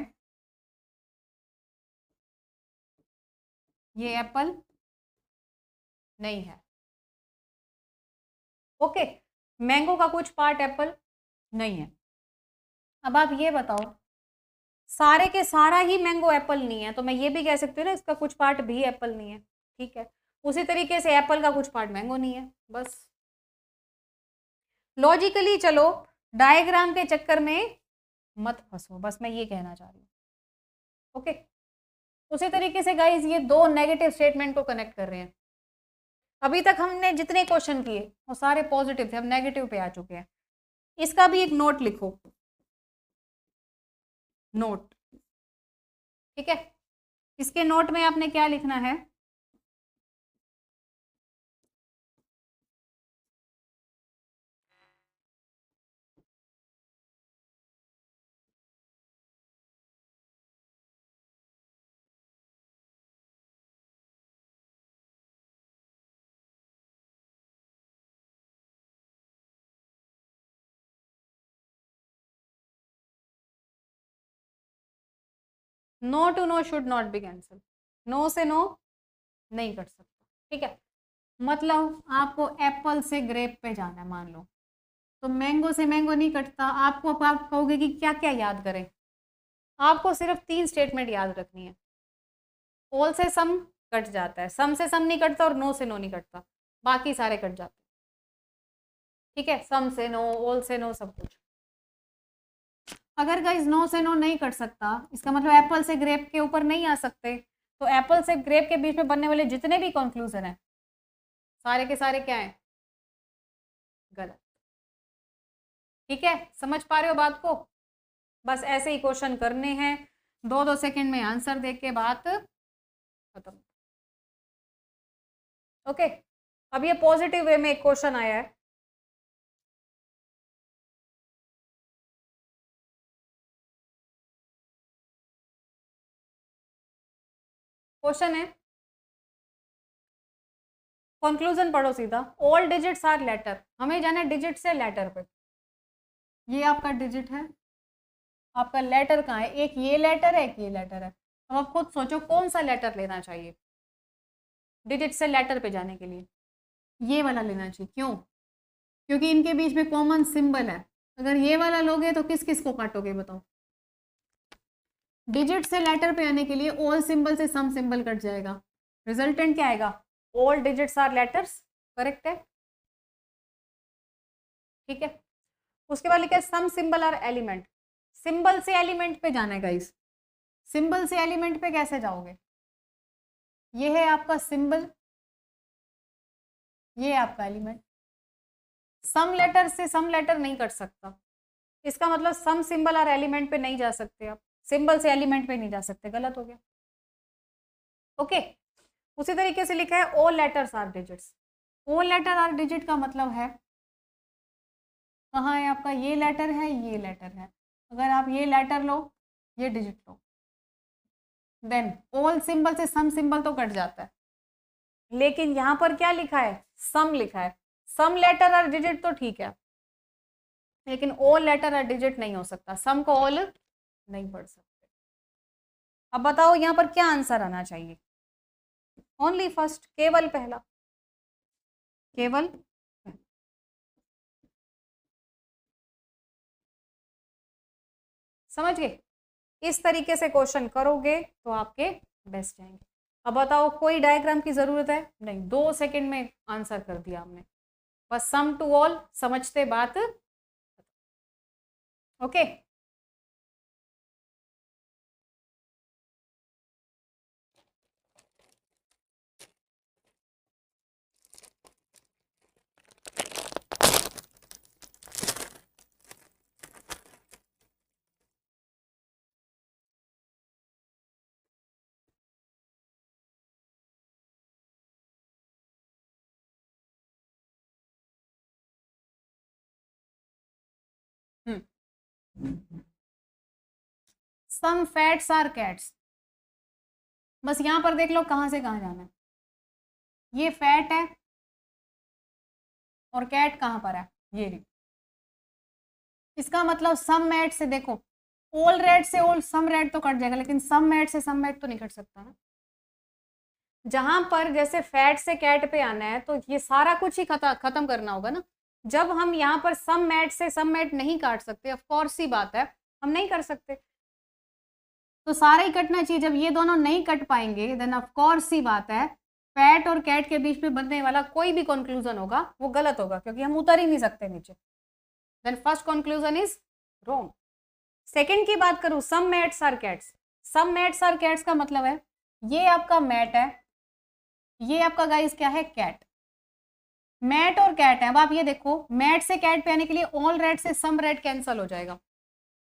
ये एप्पल नहीं है। ओके, मैंगो का कुछ पार्ट एप्पल नहीं है। अब आप ये बताओ, सारे के सारा ही मैंगो एप्पल नहीं है तो मैं ये भी कह सकती हूँ ना इसका कुछ पार्ट भी एप्पल नहीं है, ठीक है। उसी तरीके से एप्पल का कुछ पार्ट मैंगो नहीं है। बस लॉजिकली चलो, डायग्राम के चक्कर में मत फंसो, बस मैं ये कहना चाह रही हूँ। ओके, उसी तरीके से गाइज ये दो नेगेटिव स्टेटमेंट को कनेक्ट कर रहे हैं। अभी तक हमने जितने क्वेश्चन किए वो सारे पॉजिटिव थे, हम नेगेटिव पे आ चुके हैं। इसका भी एक नोट लिखो, नोट, ठीक है। इसके नोट में आपने क्या लिखना है, no to no should not be cancel, no से नो नहीं कर सकता, ठीक है। मतलब आपको एप्पल से ग्रेप पे जाना है मान लो, तो मैंगो से मैंगो नहीं कटता। आपको आप कहोगे कि क्या क्या याद करें, आपको सिर्फ तीन स्टेटमेंट याद रखनी है। ऑल से सम कट जाता है, सम से सम नहीं कटता और नो से नो नहीं कटता। बाकी सारे कट जाते हैं। ठीक है, सम से नो, ऑल से नो, सब कुछ। अगर गाइस नो से नो नहीं कट सकता, इसका मतलब एप्पल से ग्रेप के ऊपर नहीं आ सकते, तो एप्पल से ग्रेप के बीच में बनने वाले जितने भी कंक्लूजन है सारे के सारे क्या है, गलत। ठीक है, समझ पा रहे हो बात को? बस ऐसे ही क्वेश्चन करने हैं, 2-2 सेकंड में आंसर देख के बात खत्म। ओके, अब ये पॉजिटिव वे में एक क्वेश्चन आया है। क्वेश्चन है, कंक्लूजन पढ़ो सीधा। ऑल डिजिट्स आर लेटर, हमें जाना है डिजिट से लेटर पे। ये आपका डिजिट है, आपका लेटर कहाँ है? एक ये लेटर है, एक ये लेटर है। अब आप खुद सोचो कौन सा लेटर लेना चाहिए डिजिट से लेटर पे जाने के लिए। ये वाला लेना चाहिए। क्यों? क्योंकि इनके बीच में कॉमन सिंबल है। अगर ये वाला लोगे तो किस किस को काटोगे बताओ? डिजिट से लेटर पे आने के लिए ऑल सिंबल से सम सिंबल कट जाएगा, रिजल्टेंट क्या आएगा? All digits are letters. Correct है? ठीक है, उसके बाद लिखा है some symbol are element. Symbol से एलिमेंट पे जाना है गाइस। सिंबल से एलिमेंट पे कैसे जाओगे? ये है आपका सिंबल, ये है आपका एलिमेंट। सम लेटर से सम लेटर नहीं कट सकता, इसका मतलब सम सिंबल और एलिमेंट पे नहीं जा सकते आप, सिंबल से एलिमेंट पे नहीं जा सकते, गलत हो गया। ओके, उसी तरीके से लिखा है all letters are digits. All letter are digit का मतलब है, कहाँ है आपका? ये लेटर है, ये लेटर है। अगर आप ये लेटर लो, ये डिजिट लो, देन ऑल सिंबल से सम सिंबल तो कट जाता है। लेकिन यहां पर क्या लिखा है? सम लिखा है। सम लेटर और डिजिट तो ठीक है, लेकिन ऑल लेटर और डिजिट नहीं हो सकता, सम को ऑल नहीं पढ़ सकते। अब बताओ यहां पर क्या आंसर आना चाहिए? ओनली फर्स्ट, केवल पहला, केवल पहला। समझ गए? इस तरीके से क्वेश्चन करोगे तो आपके बेस्ट जाएंगे। अब बताओ कोई डायग्राम की जरूरत है? नहीं, 2 सेकंड में आंसर कर दिया हमने, बस सम टू ऑल समझते बात। Okay, some fats are cats. बस यहां पर देख लो कहां से कहां जाना है। ये फैट है और कैट कहां पर है? ये रही। इसका मतलब सम मैट से देखो, ऑल रेड से ऑल सम रेड तो कट जाएगा, लेकिन सम मैट से सम मैट तो नहीं कट सकता ना। जहां पर जैसे फैट से कैट पे आना है तो ये सारा कुछ ही खत्म करना होगा ना। जब हम यहाँ पर सम मैट से सम मैट नहीं काट सकते, ऑफ कोर्स सी बात है हम नहीं कर सकते, तो सारा ही कटना चाहिए। जब ये दोनों नहीं कट पाएंगे देन ऑफ कोर्स सी बात है फैट और कैट के बीच में बनने वाला कोई भी कंक्लूजन होगा वो गलत होगा, क्योंकि हम उतर ही नहीं सकते नीचे। Then first conclusion is wrong. Second की बात करूं, some mats are cats. Some mats are cats का मतलब है ये आपका मैट है, ये आपका गाइस क्या है? कैट। मैट और कैट है। अब आप ये देखो, मैट से कैट पे आने के लिए ऑल रेड से सम रेड कैंसिल हो जाएगा।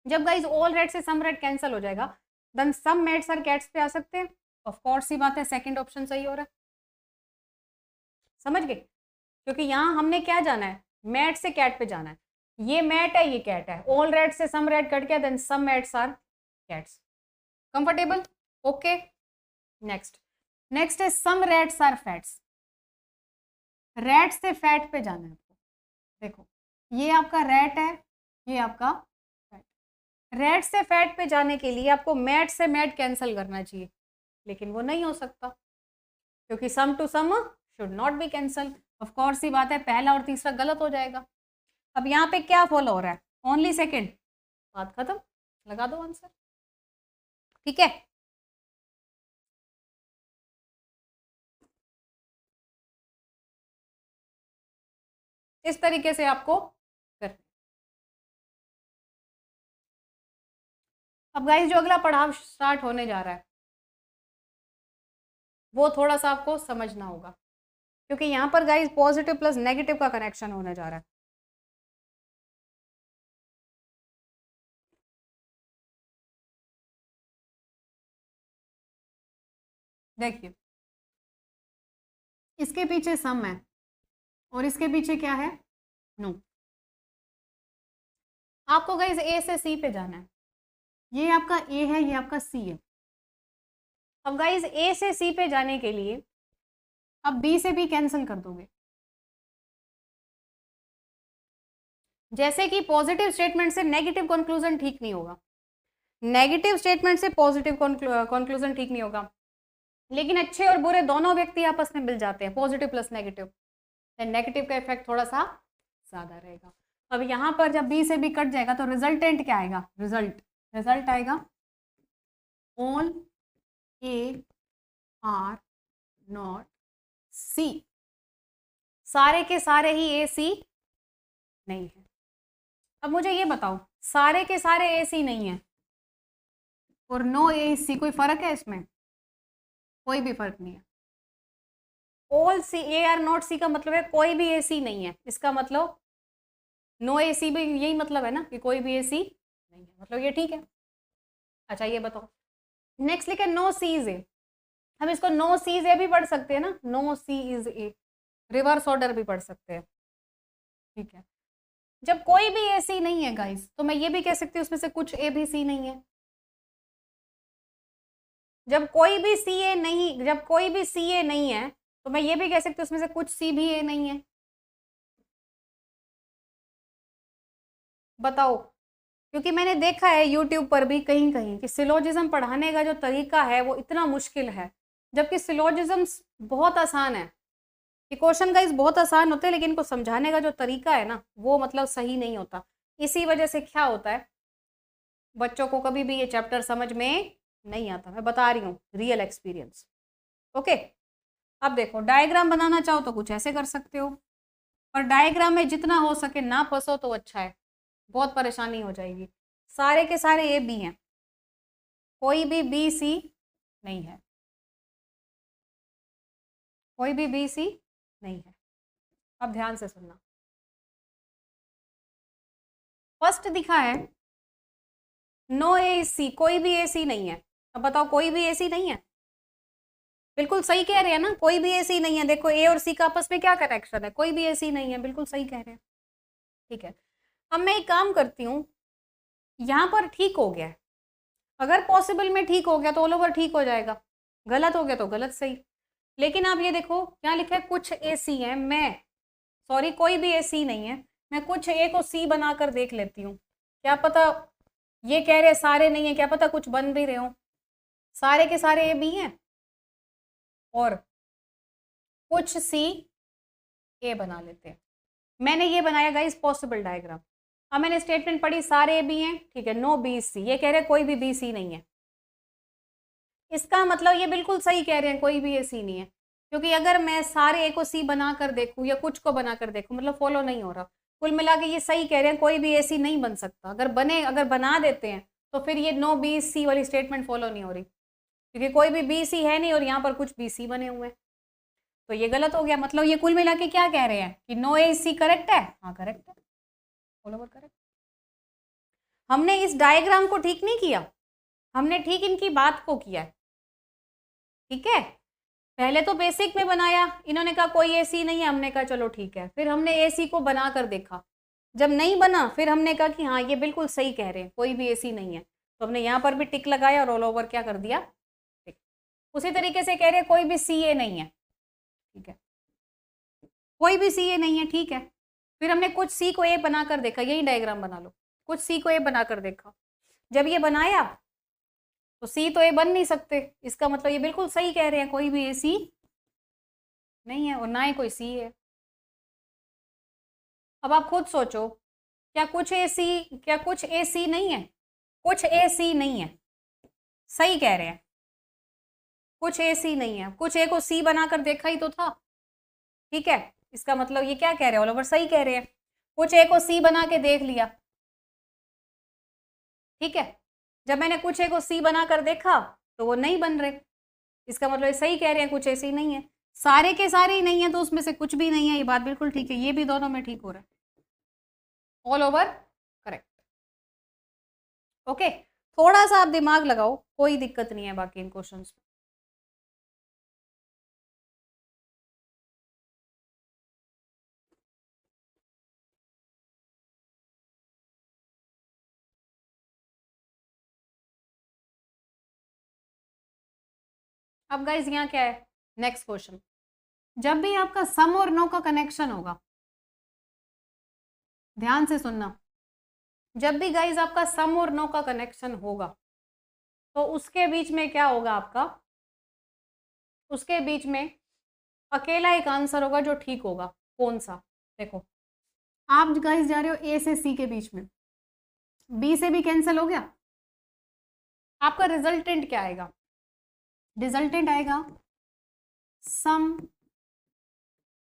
जब गाइस ऑल रेड से सम रेड कैंसिल हो जाएगा देन सम मैट्स और कैट्स पे आ सकते हैं। ऑफ कोर्स ही बात है, सेकंड ऑप्शन सही हो रहा है। समझ गए? क्योंकि यहां हमने क्या जाना है? मैट से कैट पे जाना है। ये मैट है, ये कैट है, ऑल रेड से सम रेड कट गया then some mats are cats. Comfortable? Okay, next. Next है some reds are fats. Red से फैट पे जाना है आपको। देखो ये आपका रेड है, ये आपका फैट। रेड से फैट पे जाने के लिए आपको मैट से मैट कैंसिल करना चाहिए, लेकिन वो नहीं हो सकता क्योंकि some to some should not be cancel. Of course ही बात है, पहला और तीसरा गलत हो जाएगा। अब यहाँ पे क्या फॉलो हो रहा है? ओनली सेकेंड, बात खत्म, लगा दो आंसर। ठीक है, इस तरीके से आपको करना। अब गाइस जो अगला पड़ाव स्टार्ट होने जा रहा है वो थोड़ा सा आपको समझना होगा, क्योंकि यहाँ पर गाइस पॉजिटिव प्लस नेगेटिव का कनेक्शन होने जा रहा है। देखिए इसके पीछे सम है और इसके पीछे क्या है, नो। आपको गाइस ए से सी पे जाना है, ये आपका ए है, ये आपका सी है। अब गाइस ए से सी पे जाने के लिए अब बी से बी कैंसिल कर दोगे। जैसे कि पॉजिटिव स्टेटमेंट से नेगेटिव कंक्लूजन ठीक नहीं होगा, नेगेटिव स्टेटमेंट से पॉजिटिव कंक्लूजन ठीक नहीं होगा, लेकिन अच्छे और बुरे दोनों व्यक्ति आपस में मिल जाते हैं, पॉजिटिव प्लस नेगेटिव, नेगेटिव का इफेक्ट थोड़ा सा ज्यादा रहेगा। अब यहाँ पर जब बी से बी कट जाएगा तो रिजल्टेंट क्या आएगा, रिजल्ट आएगा ऑल ए आर नॉट सी, सारे के सारे ही ए सी नहीं है। अब मुझे ये बताओ, सारे के सारे ए सी नहीं है और नो ए सी, कोई फर्क है इसमें? कोई भी फर्क नहीं है। All C A are not C का मतलब है कोई भी ए सी नहीं है, इसका मतलब नो ए सी भी यही मतलब है ना कि कोई भी ए सी नहीं है, मतलब ये ठीक है। अच्छा ये बताओ, नेक्स्ट लिखे नो सी इज ए, हम इसको नो सी इज ए भी पढ़ सकते हैं ना, no C is A, reverse order भी पढ़ सकते हैं, ठीक है। जब कोई भी ए सी नहीं है गाइस तो मैं ये भी कह सकती हूँ उसमें से कुछ ए भी सी नहीं है। जब कोई भी सी ए नहीं है तो मैं ये भी कह सकती हूँ उसमें से कुछ सी भी ए नहीं है। बताओ, क्योंकि मैंने देखा है यूट्यूब पर भी कहीं कहीं कि सिलोजिज्म पढ़ाने का जो तरीका है वो इतना मुश्किल है, जबकि सिलोजिज्म बहुत आसान है, ये क्वेश्चन गाइस बहुत आसान होते हैं, लेकिन इनको समझाने का जो तरीका है ना वो मतलब सही नहीं होता। इसी वजह से क्या होता है, बच्चों को कभी भी ये चैप्टर समझ में नहीं आता। मैं बता रही हूँ रियल एक्सपीरियंस। ओके, अब देखो डायग्राम बनाना चाहो तो कुछ ऐसे कर सकते हो, और डायग्राम में जितना हो सके ना फंसो तो अच्छा है, बहुत परेशानी हो जाएगी। सारे के सारे ए बी हैं, कोई भी बी सी नहीं है, कोई भी बी सी नहीं है। अब ध्यान से सुनना, फर्स्ट दिखा है नो ए सी, कोई भी ए सी नहीं है। अब बताओ कोई भी ए सी नहीं है, बिल्कुल सही कह रहे हैं ना, कोई भी ए सी नहीं है। देखो ए और सी का आपस में क्या कनेक्शन है, कोई भी ए सी नहीं है, बिल्कुल सही कह रहे हैं, ठीक है। अब मैं एक काम करती हूँ, यहाँ पर ठीक हो गया है, अगर पॉसिबल में ठीक हो गया तो ऑल ओवर ठीक हो जाएगा, गलत हो गया तो गलत सही। लेकिन आप ये देखो क्या लिखा है, कुछ ए सी है, कोई भी ए सी नहीं है, मैं कुछ ए को सी बनाकर देख लेती हूँ, क्या पता ये कह रहे सारे नहीं है, क्या पता कुछ बन भी रहे हो। सारे के सारे ए बी हैं और कुछ सी ए बना लेते हैं। मैंने ये बनाया गाइस पॉसिबल डायग्राम। अब मैंने स्टेटमेंट पढ़ी, सारे ए बी हैं, ठीक है, नो बी सी, ये कह रहे कोई भी बी सी नहीं है। इसका मतलब ये बिल्कुल सही कह रहे हैं, कोई भी ए सी नहीं है, क्योंकि अगर मैं सारे ए को सी बनाकर देखूं या कुछ को बनाकर देखूं, मतलब फॉलो नहीं हो रहा। कुल मिला के ये सही कह रहे हैं, कोई भी ए सी नहीं बन सकता। अगर बना देते हैं तो फिर ये नो बी सी वाली स्टेटमेंट फॉलो नहीं हो रही, क्योंकि कोई भी बी सी है नहीं और यहाँ पर कुछ बी सी बने हुए हैं, तो ये गलत हो गया। मतलब ये कुल मिला के क्या कह रहे हैं कि नो ए सी करेक्ट है, हाँ करेक्ट है, ऑल ओवर करेक्ट। हमने इस डायग्राम को ठीक नहीं किया, हमने ठीक इनकी बात को किया है, ठीक है। पहले तो बेसिक में बनाया, इन्होंने कहा कोई एसी नहीं है, हमने कहा चलो ठीक है, फिर हमने एसी को बना कर देखा, जब नहीं बना फिर हमने कहा कि हाँ ये बिल्कुल सही कह रहे हैं, कोई भी एसी नहीं है, तो हमने यहाँ पर भी टिक लगाया और ऑल ओवर क्या कर दिया, टिक। उसी तरीके से कह रहे हैं कोई भी सी ए नहीं है, ठीक है, कोई भी सी ए नहीं है, ठीक है। फिर हमने कुछ सी को ए बनाकर देखा, यही डायग्राम बना लो, कुछ सी को ए बनाकर देखा, जब ये बनाया तो सी तो ए बन नहीं सकते, इसका मतलब ये बिल्कुल सही कह रहे हैं, कोई भी ए सी नहीं है और ना ही कोई सी है। अब आप खुद सोचो, क्या कुछ ए सी नहीं है, कुछ ए सी नहीं है, सही कह रहे हैं, कुछ ए सी नहीं है, कुछ ए को सी बनाकर देखा ही तो था, ठीक है। इसका मतलब ये क्या कह रहे हैं, ऑल ओवर सही कह रहे हैं। कुछ ए को सी बना के देख लिया, ठीक है। जब मैंने कुछ ए को सी बना कर देखा तो वो नहीं बन रहे, इसका मतलब ये सही कह रहे हैं, कुछ ऐसे ही नहीं है। सारे के सारे ही नहीं है तो उसमें से कुछ भी नहीं है, ये बात बिल्कुल ठीक है। ये भी दोनों में ठीक हो रहा है, ऑल ओवर करेक्ट। ओके, थोड़ा सा आप दिमाग लगाओ, कोई दिक्कत नहीं है बाकी इन क्वेश्चंस में। अब गाइज यहाँ क्या है, नेक्स्ट क्वेश्चन। जब भी आपका सम और नो का कनेक्शन होगा, ध्यान से सुनना, जब भी गाइज आपका सम और नो का कनेक्शन होगा तो उसके बीच में क्या होगा आपका, उसके बीच में अकेला एक आंसर होगा जो ठीक होगा। कौन सा? देखो, आप गाइस जा रहे हो ए से सी के बीच में, बी से भी कैंसिल हो गया, आपका रिजल्टेंट क्या आएगा? रिजल्टेंट आएगा सम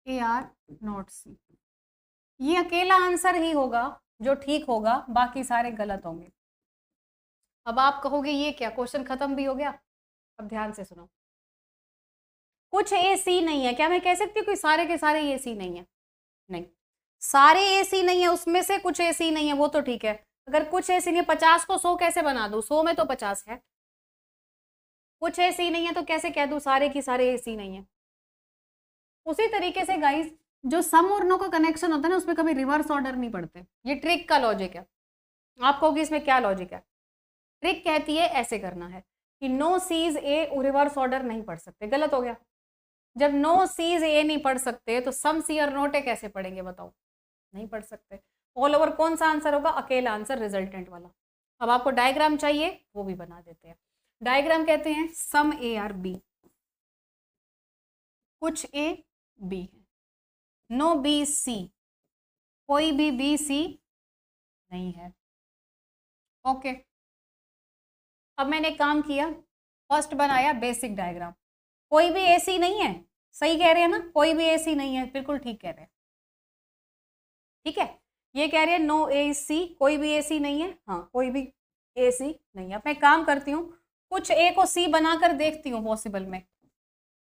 ए आर नॉट सी। ये अकेला आंसर ही होगा जो ठीक होगा, बाकी सारे गलत होंगे। अब आप कहोगे ये क्या, क्वेश्चन खत्म भी हो गया? अब ध्यान से सुनो, कुछ ए सी नहीं है, क्या मैं कह सकती हूँ कि सारे के सारे ए सी नहीं है? नहीं, सारे ए सी नहीं है, उसमें से कुछ ए सी नहीं है, वो तो ठीक है। अगर कुछ ए सी नहीं है, 50 को 100 कैसे बना दूं? 100 में तो 50 है। कुछ ए सी नहीं है तो कैसे कह दूं सारे की सारे ए सी नहीं है? उसी तरीके से गाइस, जो सम और नो का कनेक्शन होता है ना, उसमें कभी रिवर्स ऑर्डर नहीं पड़ते। ये ट्रिक का लॉजिक है। आप कहोगे इसमें क्या लॉजिक है? ट्रिक कहती है ऐसे करना है कि नो सीज ए रिवर्स ऑर्डर नहीं पढ़ सकते, गलत हो गया। जब नो सीज ए नहीं पढ़ सकते तो सम सी और नोट ए कैसे पढ़ेंगे बताओ? नहीं पढ़ सकते। ऑल ओवर कौन सा आंसर होगा? अकेला आंसर, रिजल्टेंट वाला। अब आपको डायग्राम चाहिए, वो भी बना देते हैं। डायग्राम कहते हैं सम ए आर बी, कुछ ए बी है, नो बी सी, कोई भी बी सी नहीं है। ओके, अब मैंने काम किया, फर्स्ट बनाया बेसिक डायग्राम। कोई भी एसी नहीं है, सही कह रहे हैं ना, कोई भी एसी नहीं है, बिल्कुल ठीक कह रहे हैं, ठीक है। ये कह रहे हैं नो ए सी, कोई भी एसी नहीं है, हाँ कोई भी एसी नहीं है। अब मैं काम करती हूँ, कुछ ए को सी बनाकर देखती हूँ पॉसिबल में।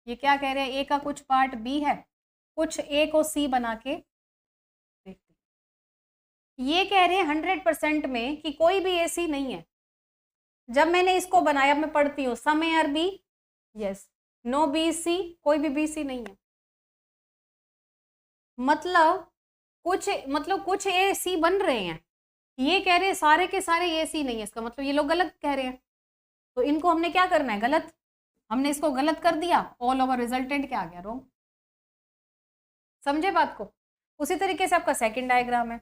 ये क्या कह रहे हैं, ए का कुछ पार्ट बी है, कुछ ए को सी बना के देखती हूँ। ये कह रहे हैं 100% में कि कोई भी एसी नहीं है। जब मैंने इसको बनाया, मैं पढ़ती हूँ some A are B, yes, no B C, कोई भी बी सी नहीं है। मतलब कुछ ए सी बन रहे हैं। ये कह रहे हैं सारे के सारे ए सी नहीं है, इसका मतलब ये लोग गलत कह रहे हैं। तो इनको हमने क्या करना है? गलत। हमने इसको गलत कर दिया, ऑल ओवर रिजल्टेंट क्या आ गया? रॉन्ग। समझे बात को? उसी तरीके से आपका सेकंड डायग्राम है,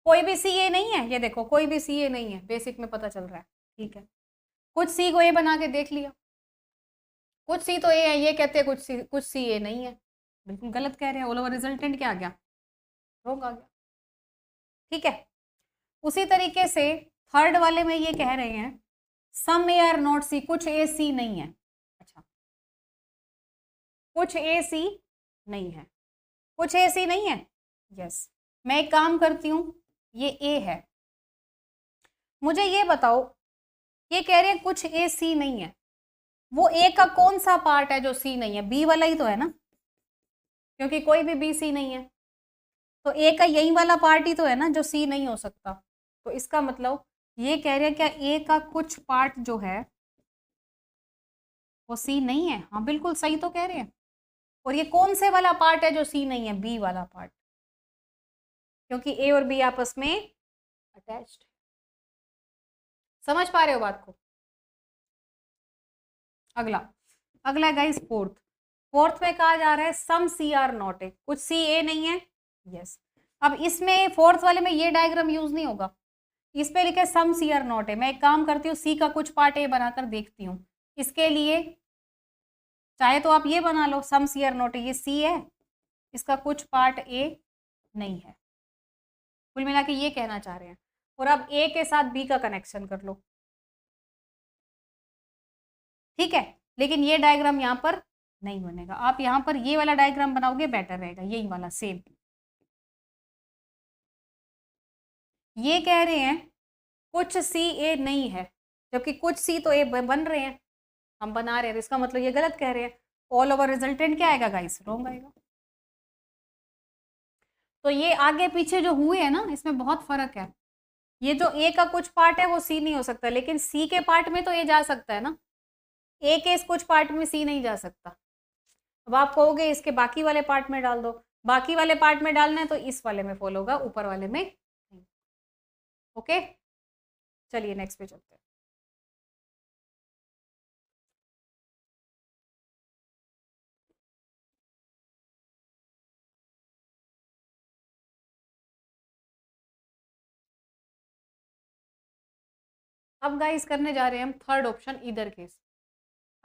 कोई भी सी ए नहीं है, ये देखो कोई भी सी ए नहीं है, बेसिक में पता चल रहा है, ठीक है। कुछ सी को ए बना के देख लिया, कुछ सी तो ए है, ये कहते हैं कुछ सी ए नहीं है, बिल्कुल गलत कह रहे हैं। ऑल ओवर रिजल्टेंट क्या आ गया? रॉन्ग आ गया, ठीक है। उसी तरीके से थर्ड वाले में ये कह रहे हैं सम ए आर नॉट सी, कुछ ए सी नहीं है। अच्छा, कुछ ए सी नहीं है, कुछ ए सी नहीं है, यस। मैं एक काम करती हूँ, ये ए है, मुझे ये बताओ, ये कह रहे हैं कुछ ए सी नहीं है, वो ए का कौन सा पार्ट है जो सी नहीं है? बी वाला ही तो है ना, क्योंकि कोई भी बी सी नहीं है, तो ए का यही वाला पार्ट ही तो है ना जो सी नहीं हो सकता। तो इसका मतलब ये कह रहे हैं क्या ए का कुछ पार्ट जो है वो सी नहीं है? हाँ बिल्कुल सही तो कह रहे हैं। और ये कौन से वाला पार्ट है जो सी नहीं है? बी वाला पार्ट, क्योंकि ए और बी आपस में अटैच्ड। समझ पा रहे हो बात को? अगला अगला गाइस फोर्थ में कहा जा रहा है सम सी आर नॉट ए, कुछ सी ए नहीं है, यस। अब इसमें फोर्थ वाले में ये डायग्राम यूज नहीं होगा, इस पे लिखे some C are not a. मैं एक काम करती हूँ, सी का कुछ पार्ट ए बनाकर देखती हूँ। इसके लिए चाहे तो आप ये बना लो, some C are not a, ये सी है, इसका कुछ पार्ट ए नहीं है। कुल मिला के ये कहना चाह रहे हैं। और अब ए के साथ बी का कनेक्शन कर लो, ठीक है। लेकिन ये डायग्राम यहाँ पर नहीं बनेगा। आप यहाँ पर ये वाला डायग्राम बनाओगे बेटर रहेगा, यही वाला सेम। ये कह रहे हैं कुछ सी ए नहीं है, जबकि कुछ सी तो ए बन रहे हैं, हम बना रहे हैं, इसका मतलब ये गलत कह रहे हैं। ऑल ओवर रिजल्टेंट क्या आएगा गाइस? रॉन्ग आएगा। तो ये आगे पीछे जो हुए हैं ना, इसमें बहुत फर्क है। ये जो ए का कुछ पार्ट है वो सी नहीं हो सकता, लेकिन सी के पार्ट में तो ए जा सकता है ना। ए के इस कुछ पार्ट में सी नहीं जा सकता। अब आप कहोगे इसके बाकी वाले पार्ट में डाल दो, बाकी वाले पार्ट में डालना है तो इस वाले में फॉलो होगा, ऊपर वाले में नहीं। ओके, चलिए नेक्स्ट पे चलते हैं। अब गाइस करने जा रहे हैं हम थर्ड ऑप्शन, ईदर केस।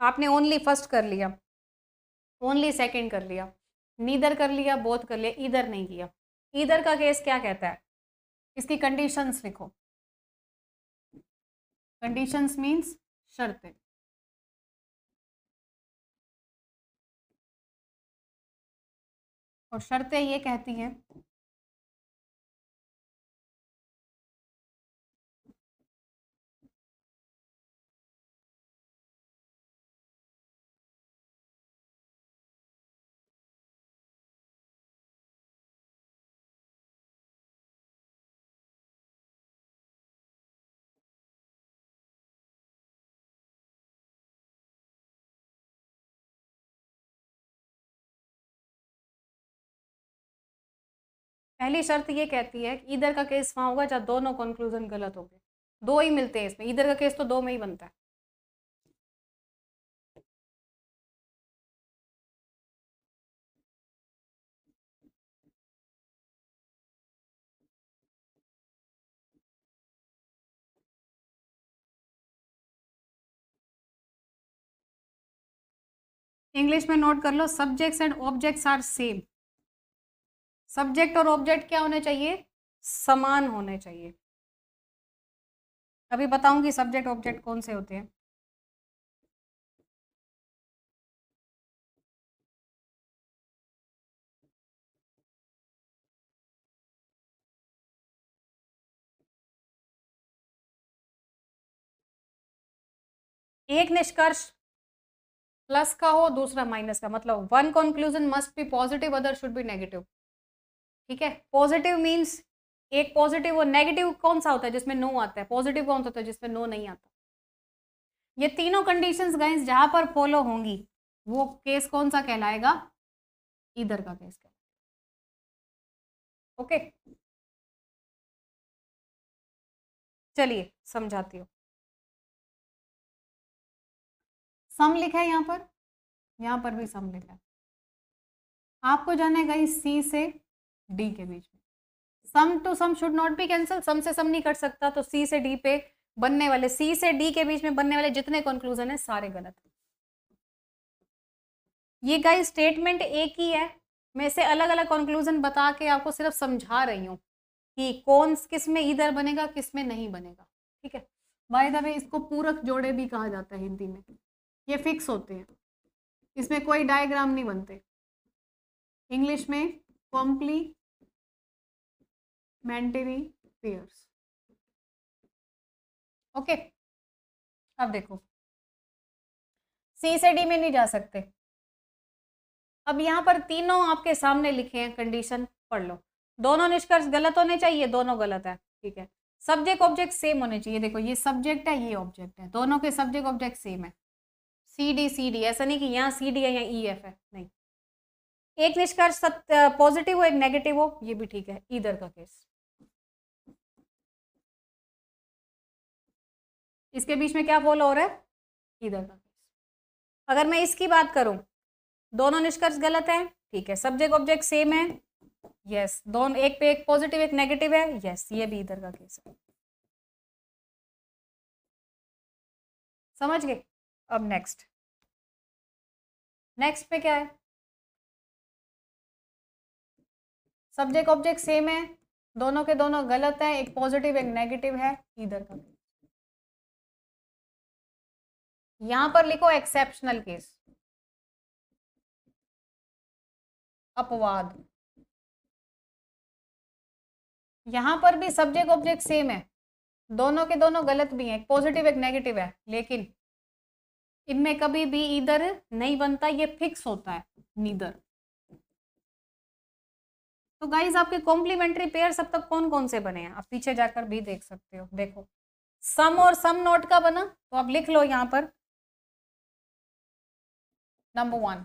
आपने ओनली फर्स्ट कर लिया, ओनली सेकंड कर लिया, नीदर कर लिया, बोथ कर लिया, ईदर नहीं किया। ईदर का केस क्या कहता है? इसकी कंडीशंस लिखो। कंडीशंस मींस शर्तें। और शर्तें ये कहती हैं पहली शर्त ये कहती है कि ईदर का केस वहां होगा जब दोनों कंक्लूजन गलत हो गए। दो ही मिलते हैं इसमें, ईदर का केस तो दो में ही बनता है। इंग्लिश में नोट कर लो, subjects and objects are same. Subject और ऑब्जेक्ट क्या होने चाहिए? समान होने चाहिए। अभी बताऊंगी सब्जेक्ट ऑब्जेक्ट कौन से होते हैं। एक निष्कर्ष प्लस का हो, दूसरा माइनस का, मतलब one conclusion must be positive, other should be negative. ठीक है, पॉजिटिव मीन्स एक पॉजिटिव और नेगेटिव कौन सा होता है जिसमें नो आता है, पॉजिटिव कौन सा होता है जिसमें नो नहीं आता। ये तीनों कंडीशंस गाइस जहां पर फॉलो होंगी वो केस कौन सा कहलाएगा? ईदर का केस कहलाएगा। ओके, चलिए समझाती हूँ। सम लिखा है यहाँ पर भी सम लिखा है। आपको जाना है गाइस सी से डी के बीच में। Some to some should not be cancel, some से सम नहीं कर सकता, तो सी से डी पे बनने वाले, सी से डी के बीच में बनने वाले जितने कंक्लूजन है सारे गलत है। ये गाइस स्टेटमेंट एक ही है, मैं इसे अलग अलग कंक्लूजन बता के आपको सिर्फ समझा रही हूँ कि कौन किस में इधर बनेगा किस में नहीं बनेगा। ठीक है, बाय द वे इसको पूरक जोड़े भी कहा जाता है हिंदी में। ये फिक्स होते हैं, इसमें कोई डायग्राम नहीं बनते। इंग्लिश में कॉम्प्लीमेंटरी पेयर्स। ओके, अब देखो सी से डी में नहीं जा सकते। अब यहाँ पर तीनों आपके सामने लिखे हैं, कंडीशन पढ़ लो। दोनों निष्कर्ष गलत होने चाहिए, दोनों गलत है। ठीक है, सब्जेक्ट ऑब्जेक्ट सेम होने चाहिए। देखो ये सब्जेक्ट है, ये ऑब्जेक्ट है, दोनों के सब्जेक्ट ऑब्जेक्ट सेम है। सी डी, ऐसा नहीं कि यहाँ सी डी है या ई एफ है, नहीं। एक निष्कर्ष पॉजिटिव हो, एक नेगेटिव हो, ये भी ठीक है, ईदर का केस। इसके बीच में क्या फॉलो हो रहा है? ईदर का केस। अगर मैं इसकी बात करूं, दोनों निष्कर्ष गलत है, ठीक है, सब्जेक्ट ऑब्जेक्ट सेम है, यस, दोनों एक पे एक पॉजिटिव एक नेगेटिव है, यस, ये भी ईदर का केस है। समझ गए? अब नेक्स्ट पे क्या है? सब्जेक्ट ऑब्जेक्ट सेम है, दोनों के दोनों गलत है, एक पॉजिटिव एक नेगेटिव है, ईदर का केस। यहां पर लिखो एक्सेप्शनल केस। अपवाद। यहां पर भी सब्जेक्ट ऑब्जेक्ट सेम है, दोनों के दोनों गलत भी हैं, एक पॉजिटिव एक नेगेटिव है, लेकिन इनमें कभी भी इधर नहीं बनता, ये फिक्स होता है नीदर। तो गाइज आपके कॉम्प्लीमेंट्री पेयर अब तक कौन कौन से बने हैं, आप पीछे जाकर भी देख सकते हो। देखो सम और सम नॉट का बना, तो आप लिख लो यहां पर number 1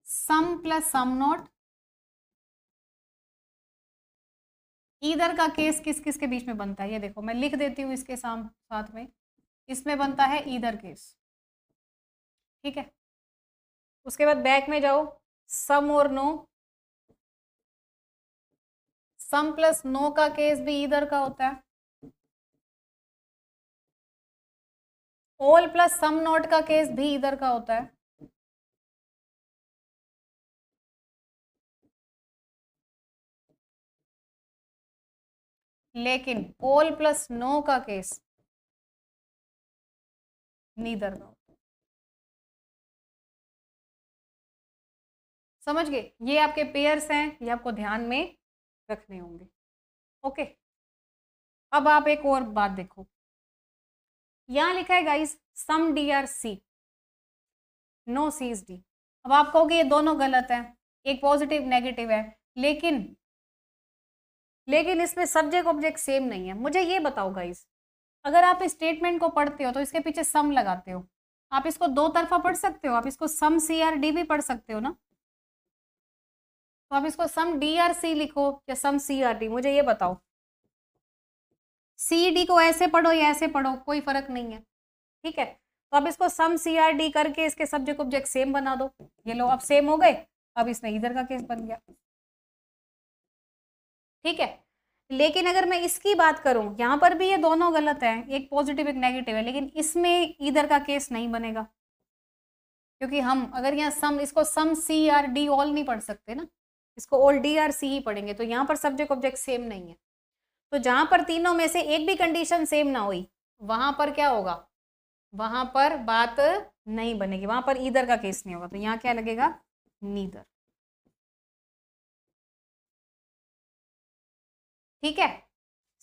some plus some not. Either का केस किस किस के बीच में बनता है, ये देखो मैं लिख देती हूँ इसके साथ में, इसमें बनता है ईदर केस, ठीक है। उसके बाद बैक में जाओ, सम और नो, सम प्लस नो का केस भी ईदर का होता है। ऑल प्लस सम नॉट का केस भी ईदर का होता है। लेकिन ऑल प्लस नो का केस नीदर का होता है। समझ गए, ये आपके पेयर्स हैं, ये आपको ध्यान में रखने होंगे। ओके, अब आप एक और बात देखो, यहां लिखा है guys some D are C, no C is D. अब आप कहोगे ये दोनों गलत है, एक पॉजिटिव नेगेटिव है, लेकिन इसमें सब्जेक्ट ऑब्जेक्ट सेम नहीं है। मुझे ये बताओ गाइस, अगर आप इस स्टेटमेंट को पढ़ते हो तो इसके पीछे सम लगाते हो, आप इसको दो तरफा पढ़ सकते हो, आप इसको सम सी आर डी भी पढ़ सकते हो ना, तो आप इसको सम डी आर सी लिखो या सम सी आर डी, मुझे ये बताओ। सी डी को ऐसे पढ़ो या ऐसे पढ़ो, कोई फर्क नहीं है, ठीक है। तो अब इसको सम सी आर डी करके इसके सब्जेक्ट ऑब्जेक्ट सेम बना दो, ये लो अब सेम हो गए, अब इसमें इधर का केस बन गया, ठीक है। लेकिन अगर मैं इसकी बात करूं, यहां पर भी ये दोनों गलत है, एक पॉजिटिव एक नेगेटिव है, लेकिन इसमें इधर का केस नहीं बनेगा, क्योंकि हम अगर यहाँ सम, इसको सम सी आर डी ऑल नहीं पढ़ सकते ना, इसको ऑल डी आर सी ही पढ़ेंगे, तो यहाँ पर सब्जेक्ट ऑब्जेक्ट सेम नहीं है। तो जहां पर तीनों में से एक भी कंडीशन सेम ना हुई, वहां पर क्या होगा, वहां पर बात नहीं बनेगी, वहां पर ईदर का केस नहीं होगा, तो यहाँ क्या लगेगा, नीदर, ठीक है।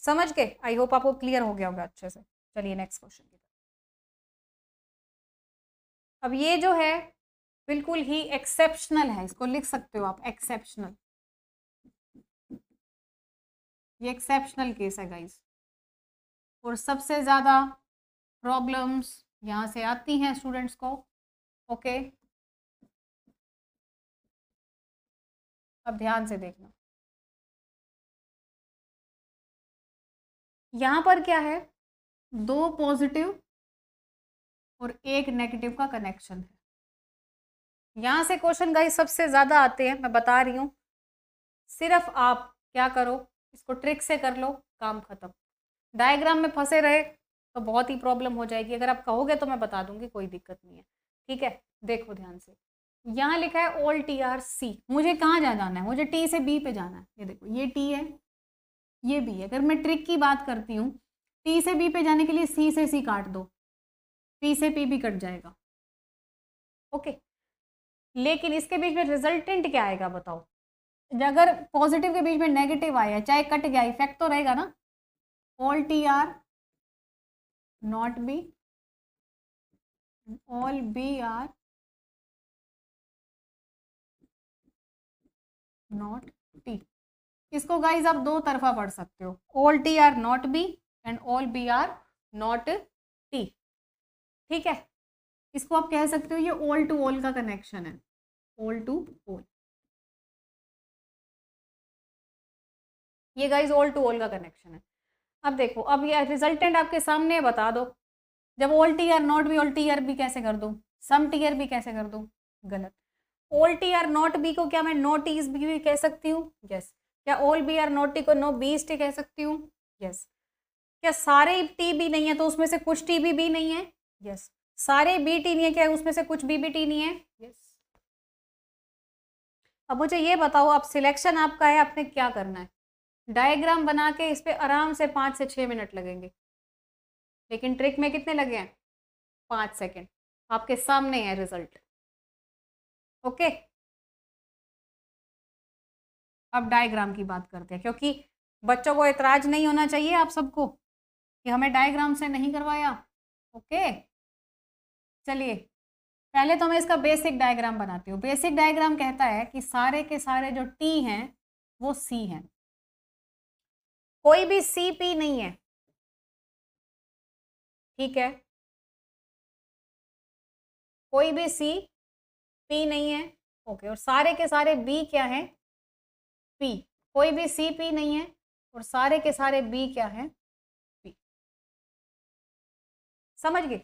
समझ के, आई होप आपको क्लियर हो गया होगा अच्छे से। चलिए नेक्स्ट क्वेश्चन की तरफ। अब ये जो है बिल्कुल ही एक्सेप्शनल है, इसको लिख सकते हो आप एक्सेप्शनल, ये एक्सेप्शनल केस है गाइस, और सबसे ज्यादा प्रॉब्लम्स यहां से आती हैं स्टूडेंट्स को। ओके, अब ध्यान से देखना, यहां पर क्या है, दो पॉजिटिव और एक नेगेटिव का कनेक्शन है। यहां से क्वेश्चन गाइस सबसे ज्यादा आते हैं, मैं बता रही हूं, सिर्फ आप क्या करो, इसको ट्रिक से कर लो, काम खत्म। डायग्राम में फंसे रहे तो बहुत ही प्रॉब्लम हो जाएगी, अगर आप कहोगे तो मैं बता दूंगी, कोई दिक्कत नहीं है, ठीक है। देखो ध्यान से, यहाँ लिखा है ऑल टी आर सी, मुझे कहाँ जाना है, मुझे टी से बी पे जाना है, ये देखो ये टी है ये बी है। अगर मैं ट्रिक की बात करती हूँ, टी से बी पे जाने के लिए सी से सी काट दो, पी से पी भी कट जाएगा, ओके। लेकिन इसके बीच में रिजल्टेंट क्या आएगा बताओ, अगर पॉजिटिव के बीच में नेगेटिव आया, चाहे कट गया, इफेक्ट तो रहेगा ना। All T are not B, all B are not T. इसको गाइज आप दो तरफा पढ़ सकते हो, all T are not B and all B are not T, ठीक है। इसको आप कह सकते हो ये ऑल टू ऑल का कनेक्शन है, ऑल टू ऑल, ये गाइज ऑल टू ऑल का कनेक्शन है। अब देखो, अब ये रिजल्टेंट आपके सामने है, बता दो, जब all T are not B, all T are B कैसे कर दूं, सम टी आर बी कैसे कर दूं, गलत। All T are not B को क्या मैं नो टी इज बी भी कह सकती हूँ, यस। क्या all B are not T को नो बी इज टी कह सकती हूँ, यस। क्या सारे टी बी नहीं है तो उसमें से कुछ टी बी नहीं है, यस। सारे बी टी नहीं है, क्या उसमें से कुछ बी बी टी नहीं है, यस। अब मुझे ये बताओ, अब सिलेक्शन आपका है, आपने क्या करना है, डायग्राम बना के इस पे आराम से 5 से 6 मिनट लगेंगे, लेकिन ट्रिक में कितने लगे हैं, 5 सेकेंड। आपके सामने है रिजल्ट, ओके। अब डायग्राम की बात करते हैं, क्योंकि बच्चों को एतराज नहीं होना चाहिए आप सबको कि हमें डायग्राम से नहीं करवाया। ओके, चलिए पहले तो मैं इसका बेसिक डायग्राम बनाती हूँ। बेसिक डायग्राम कहता है कि सारे के सारे जो टी हैं वो सी हैं, कोई भी सी पी नहीं है, ठीक है, कोई भी सी पी नहीं है। ओके, और सारे के सारे बी क्या हैं, पी, कोई भी सी पी नहीं है और सारे के सारे बी क्या हैं, पी। समझ गए?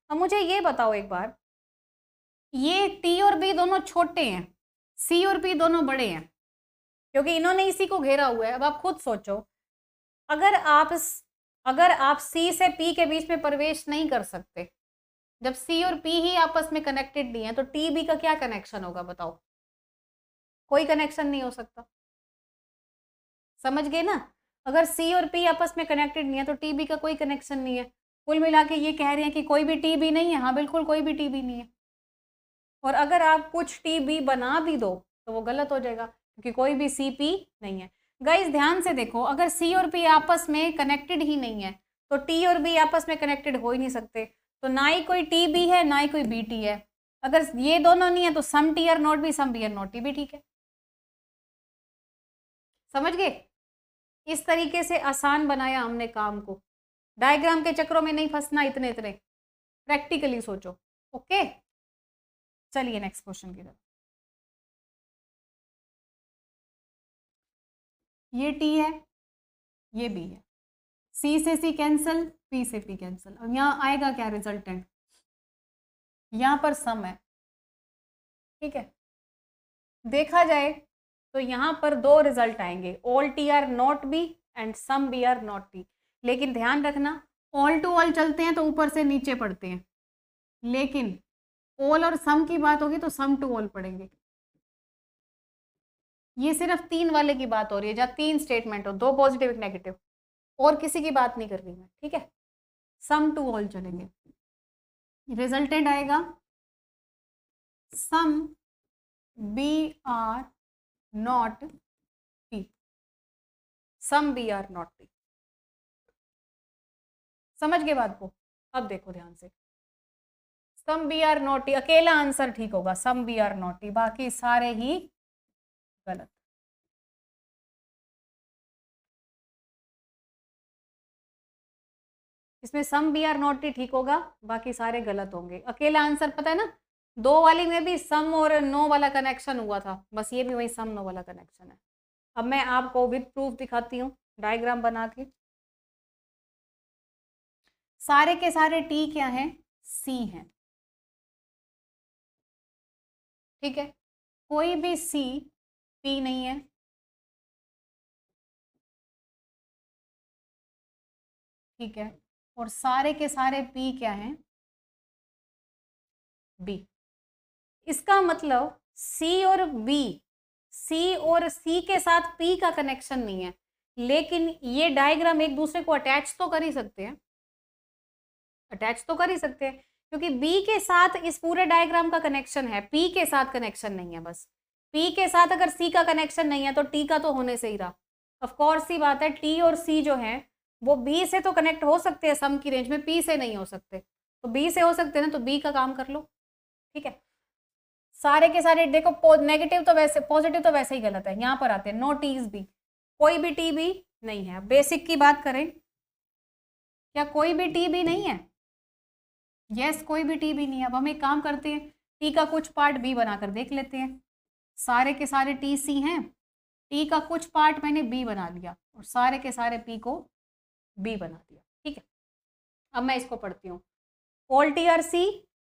अब मुझे ये बताओ एक बार, ये टी और बी दोनों छोटे हैं, सी और पी दोनों बड़े हैं, क्योंकि इन्होंने इसी को घेरा हुआ है। अब आप खुद सोचो, अगर आप सी से पी के बीच में प्रवेश नहीं कर सकते, जब सी और पी ही आपस में कनेक्टेड नहीं है, तो टी बी का क्या कनेक्शन होगा बताओ? कोई कनेक्शन नहीं हो सकता। समझ गए ना? अगर सी और पी आपस में कनेक्टेड नहीं है तो टी बी का कोई कनेक्शन नहीं है। कुल मिला के ये कह रहे हैं कि कोई भी टी बी नहीं है। हाँ बिल्कुल, कोई भी टी बी नहीं है। और अगर आप कुछ टी बी बना भी दो तो वो गलत हो जाएगा, क्योंकि कोई भी सी पी नहीं है। गाइस ध्यान से देखो, अगर सी और पी आपस में कनेक्टेड ही नहीं है तो टी और बी आपस में कनेक्टेड हो ही नहीं सकते। तो ना ही कोई टी बी है ना ही कोई बी टी है। अगर ये दोनों नहीं है तो some T are not B, some B are not T भी ठीक है। समझ गए? इस तरीके से आसान बनाया हमने काम को। डायग्राम के चक्रों में नहीं फंसना, इतने इतने प्रैक्टिकली सोचो। ओके, चलिए नेक्स्ट क्वेश्चन की तरफ। ये टी है, ये बी है, सी से सी कैंसिल, पी से पी कैंसिल। अब यहाँ आएगा क्या रिजल्टेंट? यहाँ पर सम है, ठीक है। देखा जाए तो यहाँ पर दो रिजल्ट आएंगे, all T are not B and some B are not T. लेकिन ध्यान रखना, ऑल टू ऑल चलते हैं तो ऊपर से नीचे पढ़ते हैं, लेकिन ऑल और सम की बात होगी तो सम टू ऑल पढ़ेंगे। ये सिर्फ 3 वाले की बात हो रही है, जहाँ 3 स्टेटमेंट हो, 2 पॉजिटिव एक नेगेटिव, और किसी की बात नहीं कर रही मैं, ठीक है। सम टू ऑल चलेंगे। रिजल्टेंट आएगा some B are not T, some B are not T. समझ गए बात को? अब देखो ध्यान से, some B are not T अकेला आंसर ठीक होगा, some B are not T, बाकी सारे ही गलत। इसमें some B are not T ठीक होगा, बाकी सारे गलत होंगे। अकेला आंसर पता है ना, 2 वाली में भी सम और नो वाला कनेक्शन हुआ था, बस ये भी वही सम नो वाला कनेक्शन है। अब मैं आपको विद प्रूफ दिखाती हूँ डायग्राम बना के। सारे के सारे टी क्या हैं? सी हैं, ठीक है। कोई भी सी पी नहीं है, ठीक है। और सारे के सारे पी क्या हैं? बी। इसका मतलब सी और बी, सी और सी के साथ पी का कनेक्शन नहीं है, लेकिन ये डायग्राम एक दूसरे को अटैच तो कर ही सकते हैं, अटैच तो कर ही सकते हैं, क्योंकि बी के साथ इस पूरे डायग्राम का कनेक्शन है, पी के साथ कनेक्शन नहीं है। बस पी के साथ अगर सी का कनेक्शन नहीं है तो टी का तो होने से ही रहा। ऑफ कोर्स सी बात है, टी और सी जो है वो बी से तो कनेक्ट हो सकते हैं सम की रेंज में, पी से नहीं हो सकते। तो बी से हो सकते हैं ना, तो बी का काम कर लो, ठीक है। सारे के सारे देखो, नेगेटिव तो वैसे, पॉजिटिव तो वैसे ही गलत है। यहाँ पर आते हैं नो टी इज बी, कोई भी टी बी नहीं है। बेसिक की बात करें, क्या कोई भी टी बी नहीं है? यस, कोई भी टी बी नहीं है। अब हम एक काम करते हैं, टी का कुछ पार्ट बी बनाकर देख लेते हैं। सारे के सारे टी सी हैं, टी का कुछ पार्ट मैंने बी बना लिया और सारे के सारे पी को बी बना दिया, ठीक है। अब मैं इसको पढ़ती हूँ, all T are C,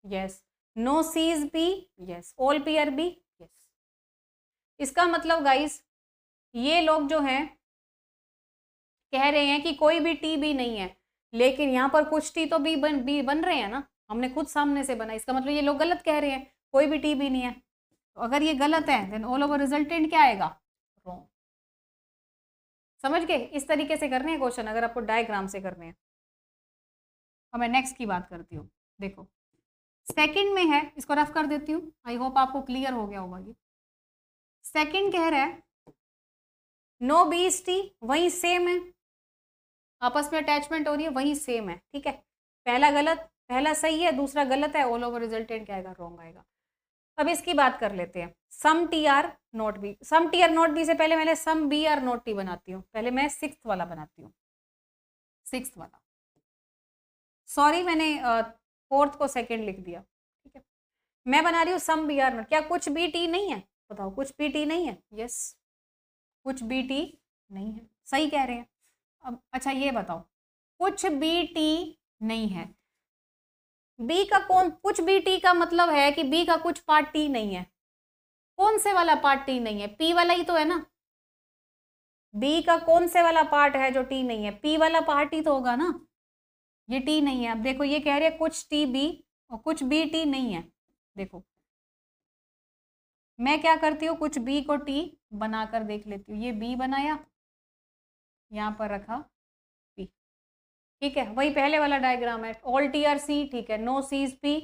yes. No C is B, yes. All P are B, yes. इसका मतलब गाइस, ये लोग जो हैं कह रहे हैं कि कोई भी टी बी नहीं है, लेकिन यहाँ पर कुछ टी तो बी बन रहे हैं ना, हमने खुद सामने से बना। इसका मतलब ये लोग गलत कह रहे हैं, कोई भी टी बी नहीं है। तो अगर ये गलत है देन ऑल ओवर रिजल्टेंट क्या आएगा? रॉन्ग। समझ गए? इस तरीके से करने हैं क्वेश्चन, अगर आपको डायग्राम से करने हैं। अब मैं नेक्स्ट की बात करती हूँ। देखो सेकंड में है, इसको रफ कर देती हूँ, आई होप आपको क्लियर हो गया होगा। ये सेकंड कह रहा है नो बी इज टी, वही सेम है, आपस में अटैचमेंट हो रही है, वही सेम है, ठीक है। पहला गलत, पहला सही है, दूसरा गलत है, ऑल ओवर रिजल्टेंट क्या आएगा, रॉन्ग आएगा। अब इसकी बात कर लेते हैं, some T are not B. Some T are not B से पहले मैंने some B are not T बनाती हूँ, पहले मैं सिक्स्थ वाला बनाती हूँ, सिक्स्थ वाला, सॉरी मैंने फोर्थ को सेकंड लिख दिया, ठीक है। मैं बना रही हूँ सम बी आर नॉट, क्या कुछ बी टी नहीं है, बताओ कुछ बी टी नहीं है, यस कुछ बी टी नहीं है, सही कह रहे हैं। अब अच्छा ये बताओ, कुछ बी टी नहीं है, बी का कौन, कुछ बी टी का मतलब है कि बी का कुछ पार्ट टी नहीं है, कौन से वाला पार्ट टी नहीं है, पी वाला ही तो है ना, बी का कौन से वाला पार्ट है जो टी नहीं है, पी वाला पार्ट ही तो होगा ना, ये टी नहीं है। अब देखो ये कह रहे हैं कुछ टी बी और कुछ बी टी नहीं है, देखो मैं क्या करती हूँ, कुछ बी को टी बनाकर देख लेती हूँ, ये बी बनाया, यहाँ पर रखा पी, ठीक है, वही पहले वाला डायग्राम है, ऑल टी आर सी, ठीक है, नो सी इज पी,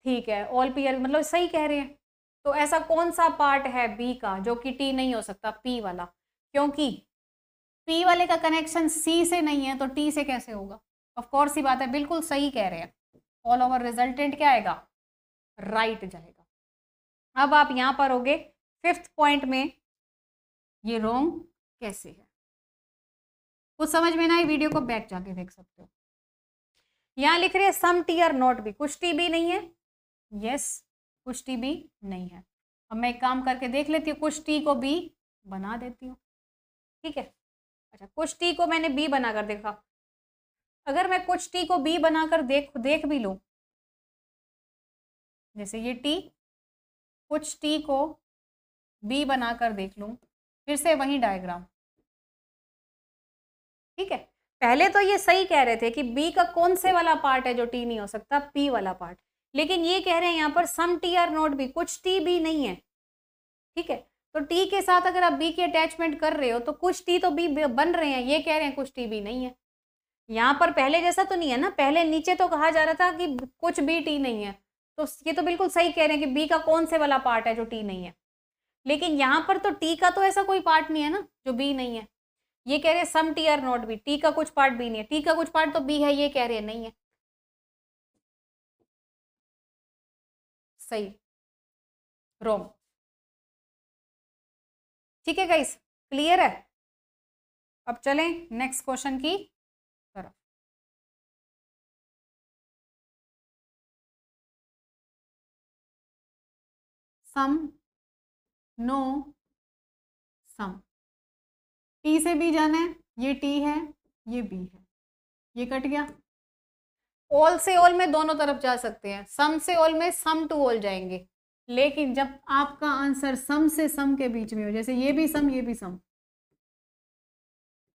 ठीक है, ऑल पी आर, मतलब सही कह रहे हैं। तो ऐसा कौन सा पार्ट है बी का जो कि टी नहीं हो सकता, पी वाला, क्योंकि पी वाले का कनेक्शन सी से नहीं है तो टी से कैसे होगा, ऑफ कोर्स ही बात है, बिल्कुल सही कह रहे हैं, ऑल ओवर रिजल्टेंट क्या आएगा, राइट जाएगा। अब आप यहां पर होगे फिफ्थ पॉइंट में, ये रॉन्ग कैसे है, कुछ समझ में ना आई वीडियो को बैक जाके देख सकते हो। यहां लिख रहे हैं some T are not B, कुछ टी बी नहीं है, यस कुछ टी बी नहीं है। अब मैं एक काम करके देख लेती हूँ, कुछ टी को बी बना देती हूँ, ठीक है। अच्छा कुछ टी को मैंने बी बनाकर देखा, अगर मैं कुछ टी को बी बनाकर देख भी लूं, जैसे ये टी, कुछ टी को बी बनाकर देख लूं, फिर से वही डायग्राम, ठीक है। पहले तो ये सही कह रहे थे कि बी का कौन से वाला पार्ट है जो टी नहीं हो सकता, पी वाला पार्ट, लेकिन ये कह रहे हैं यहाँ पर सम टी आर नॉट बी, कुछ टी बी नहीं है, ठीक है। तो टी के साथ अगर आप बी की अटैचमेंट कर रहे हो तो कुछ टी तो बी बन रहे हैं, ये कह रहे हैं कुछ टी बी नहीं है। यहाँ पर पहले जैसा तो नहीं है ना, पहले नीचे तो कहा जा रहा था कि कुछ बी टी नहीं है, तो ये तो बिल्कुल सही कह रहे हैं कि बी का कौन से वाला पार्ट है जो टी नहीं है, लेकिन यहाँ पर तो टी का तो ऐसा कोई पार्ट नहीं है ना जो बी नहीं है। ये कह रहे हैं some T are not B, T का कुछ पार्ट बी नहीं है, टी का कुछ पार्ट तो बी है, ये कह रहे हैं नहीं है, सही, रॉन्ग, ठीक है गाइस, क्लियर है। अब चलें नेक्स्ट क्वेश्चन की तरफ। सम नो सम, टी से बी जाना है, ये टी है ये बी है, ये कट गया, ऑल से ऑल में दोनों तरफ जा सकते हैं, सम से ऑल में सम टू ऑल जाएंगे, लेकिन जब आपका आंसर सम से सम के बीच में हो, जैसे ये भी सम ये भी सम,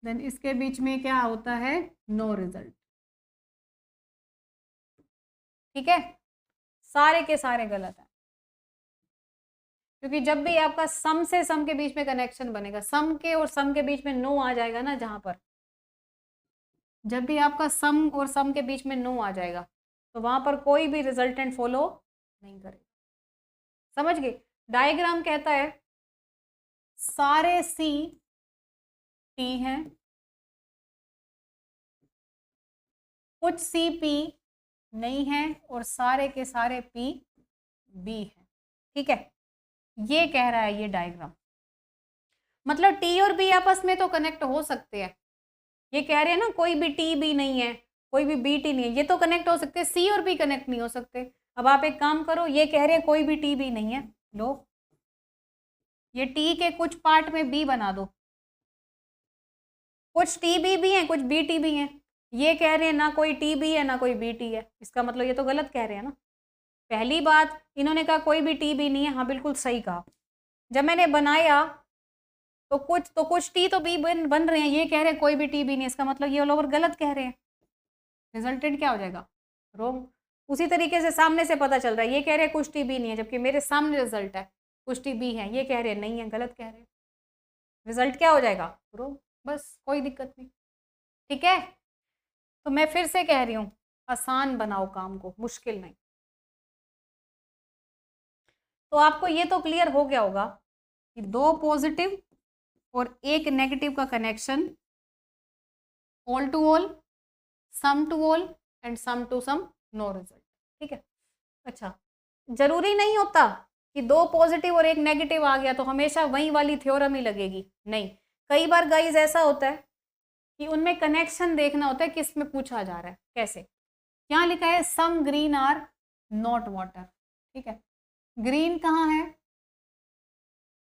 देन इसके बीच में क्या होता है, नो रिजल्ट, ठीक है, सारे के सारे गलत है, क्योंकि जब भी आपका सम से सम के बीच में कनेक्शन बनेगा, सम के और सम के बीच में नो आ जाएगा ना, जहां पर जब भी आपका सम और सम के बीच में नो आ जाएगा तो वहां पर कोई भी रिजल्टेंट फॉलो नहीं करेगा, समझ गए। डायग्राम कहता है सारे सी टी हैं, कुछ सी पी नहीं है और सारे के सारे पी बी है, ठीक है, ये कह रहा है ये डायग्राम, मतलब टी और बी आपस में तो कनेक्ट हो सकते हैं, ये कह रहे हैं ना कोई भी टी बी नहीं है कोई भी बी टी नहीं है, ये तो कनेक्ट हो सकते हैं, सी और बी कनेक्ट नहीं हो सकते। अब आप एक काम करो, ये कह रहे हैं कोई भी टी बी नहीं है, लो ये टी के कुछ पार्ट में बी बना दो, कुछ टी बी भी हैं कुछ बी टी भी हैं, ये कह रहे हैं ना कोई टी बी है ना कोई बी टी है, इसका मतलब ये तो गलत कह रहे हैं ना। पहली बात इन्होंने कहा कोई भी टी बी नहीं है, हाँ बिल्कुल सही कहा, जब मैंने बनाया तो कुछ टी तो बी बन रहे हैं, ये कह रहे हैं कोई भी टी बी नहीं, इसका मतलब ये ऑल ओवर गलत कह रहे हैं, रिजल्टेंट क्या हो जाएगा, रॉन्ग। उसी तरीके से सामने से पता चल रहा है, ये कह रहे हैं कुछ टी बी नहीं है जबकि मेरे सामने रिजल्ट है कुछ टी बी है, ये कह रहे हैं नहीं है, गलत कह रहे हैं, रिजल्ट क्या हो जाएगा, रॉन्ग, बस कोई दिक्कत नहीं, ठीक है। तो मैं फिर से कह रही हूँ आसान बनाओ काम को, मुश्किल नहीं। तो आपको ये तो क्लियर हो गया होगा कि दो पॉजिटिव और एक नेगेटिव का connection all to all, some to all and some to some, no result. ठीक है। अच्छा, जरूरी नहीं होता कि दो पॉजिटिव और एक नेगेटिव आ गया तो हमेशा वही वाली थ्योरम ही लगेगी, नहीं। कई बार गाइज ऐसा होता है कि उनमें कनेक्शन देखना होता है किस में पूछा जा रहा है, कैसे। क्या लिखा है, some green are not water. ठीक है, ग्रीन कहाँ है,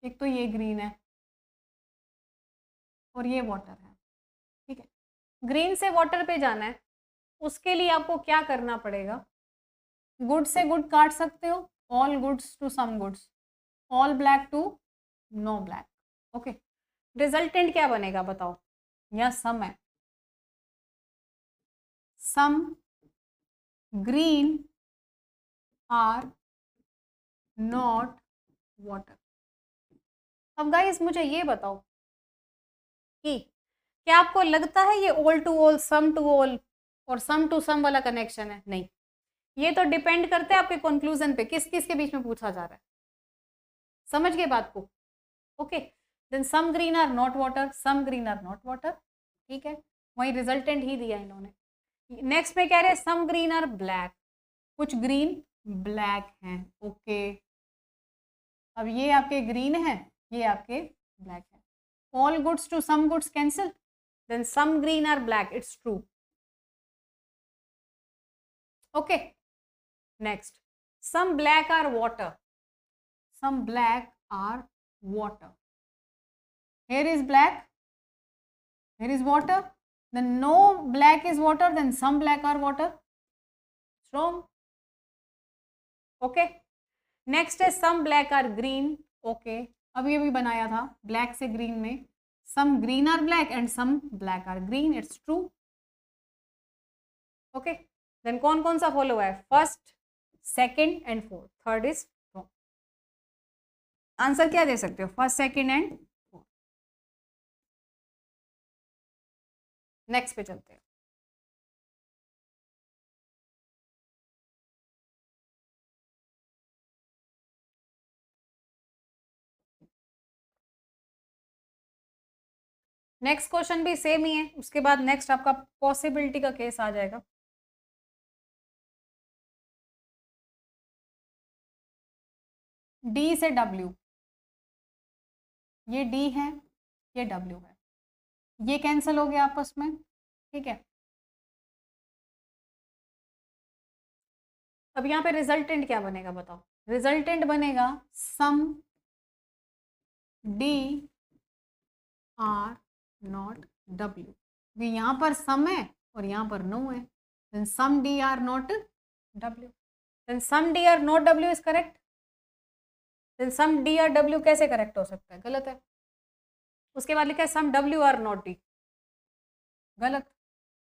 एक तो ये ग्रीन है और ये वाटर है। ठीक है, ग्रीन से वाटर पे जाना है, उसके लिए आपको क्या करना पड़ेगा, गुड से गुड काट सकते हो, all goods to some goods, all black to no black. Okay, resultant क्या बनेगा बताओ, या सम है, some green are not water. अब गाइस मुझे ये बताओ कि क्या आपको लगता है ये all to all, some to all और सम टू सम वाला कनेक्शन है? नहीं, ये तो डिपेंड करते हैं आपके कंक्लूजन पे, किस किस के बीच में पूछा जा रहा है। समझ गए बात को? Okay, then some green are not water, some green are not water. ठीक है, वही रिजल्टेंट ही दिया इन्होंने। नेक्स्ट में कह रहे हैं सम ग्रीन आर ब्लैक, कुछ ग्रीन ब्लैक हैं। ओके, अब ये आपके ग्रीन है, ये आपके ब्लैक है। All goods to some goods cancel, then some green are black, it's true. Okay, next some black are water, some black are water. Here is black, here is water, then no black is water, then some black are water. It's wrong. Okay, next is some black are green. Okay, अभी अभी बनाया था black से green में, some green are black and some black are green. It's true. Okay, then कौन कौन सा follow है, first, second and fourth, third is wrong. Answer क्या दे सकते हो, first, second and fourth. Next पे चलते हैं। नेक्स्ट क्वेश्चन भी सेम ही है, उसके बाद नेक्स्ट आपका पॉसिबिलिटी का केस आ जाएगा। डी से डब्ल्यू, ये डी है, ये डब्ल्यू है, ये कैंसिल हो गया आपस में। ठीक है, अब यहाँ पे रिजल्टेंट क्या बनेगा बताओ, रिजल्टेंट बनेगा some D are not W. यहाँ पर सम है और यहाँ पर नो है, then some D are not W, then some D are not W is correct. Then some D are W कैसे करेक्ट हो सकता है, गलत है। उसके बाद लिखा है some W are not D, गलत।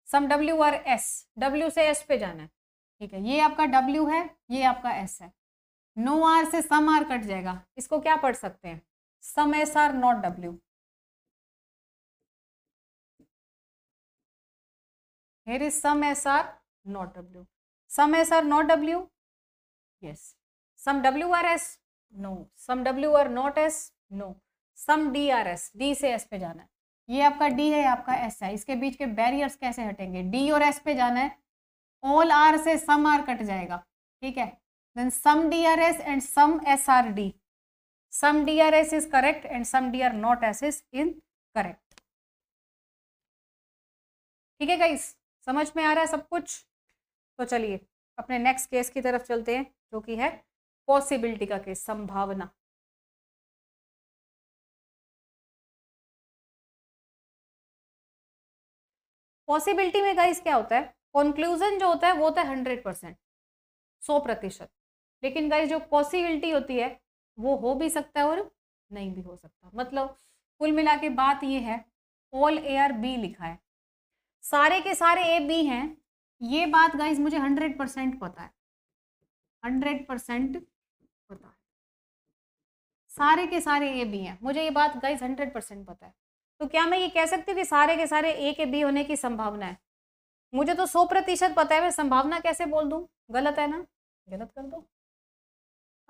Some W are S, W से एस पे जाना है। ठीक है, ये आपका डब्ल्यू है, ये आपका एस है, नो आर से सम आर कट जाएगा, इसको क्या पढ़ सकते हैं, some S are not W. Here is some SR not W. Some SR not W? Yes. Some WRS? No. Some WR not S? No. Some DRS, D से S पे जाना है। ये आपका D है, आपका S है, इसके बीच के बैरियर्स कैसे हटेंगे, D और S पे जाना है, ऑल R से सम R कट जाएगा। ठीक है, then some DRS and some SRD, some DRS is correct and some DR not S is incorrect. ठीक है गाइस, समझ में आ रहा है सब कुछ? तो चलिए अपने नेक्स्ट केस की तरफ चलते हैं, जो कि है पॉसिबिलिटी का केस, संभावना। पॉसिबिलिटी में गाइस क्या होता है, कंक्लूजन जो होता है वो होता है 100%, 100%। लेकिन गाइस जो पॉसिबिलिटी होती है वो हो भी सकता है और नहीं भी हो सकता। मतलब कुल मिला के बात ये है, ऑल ए आर बी लिखा है, सारे के सारे ए बी हैं, ये बात गाइज मुझे 100% पता है, 100% पता है, सारे के सारे ए बी हैं, मुझे ये बात गाइज 100% पता है। तो क्या मैं ये कह सकती हूँ कि सारे के सारे ए के बी होने की संभावना है? मुझे तो 100% पता है, मैं संभावना कैसे बोल दूँ? गलत है ना, गलत कर दो।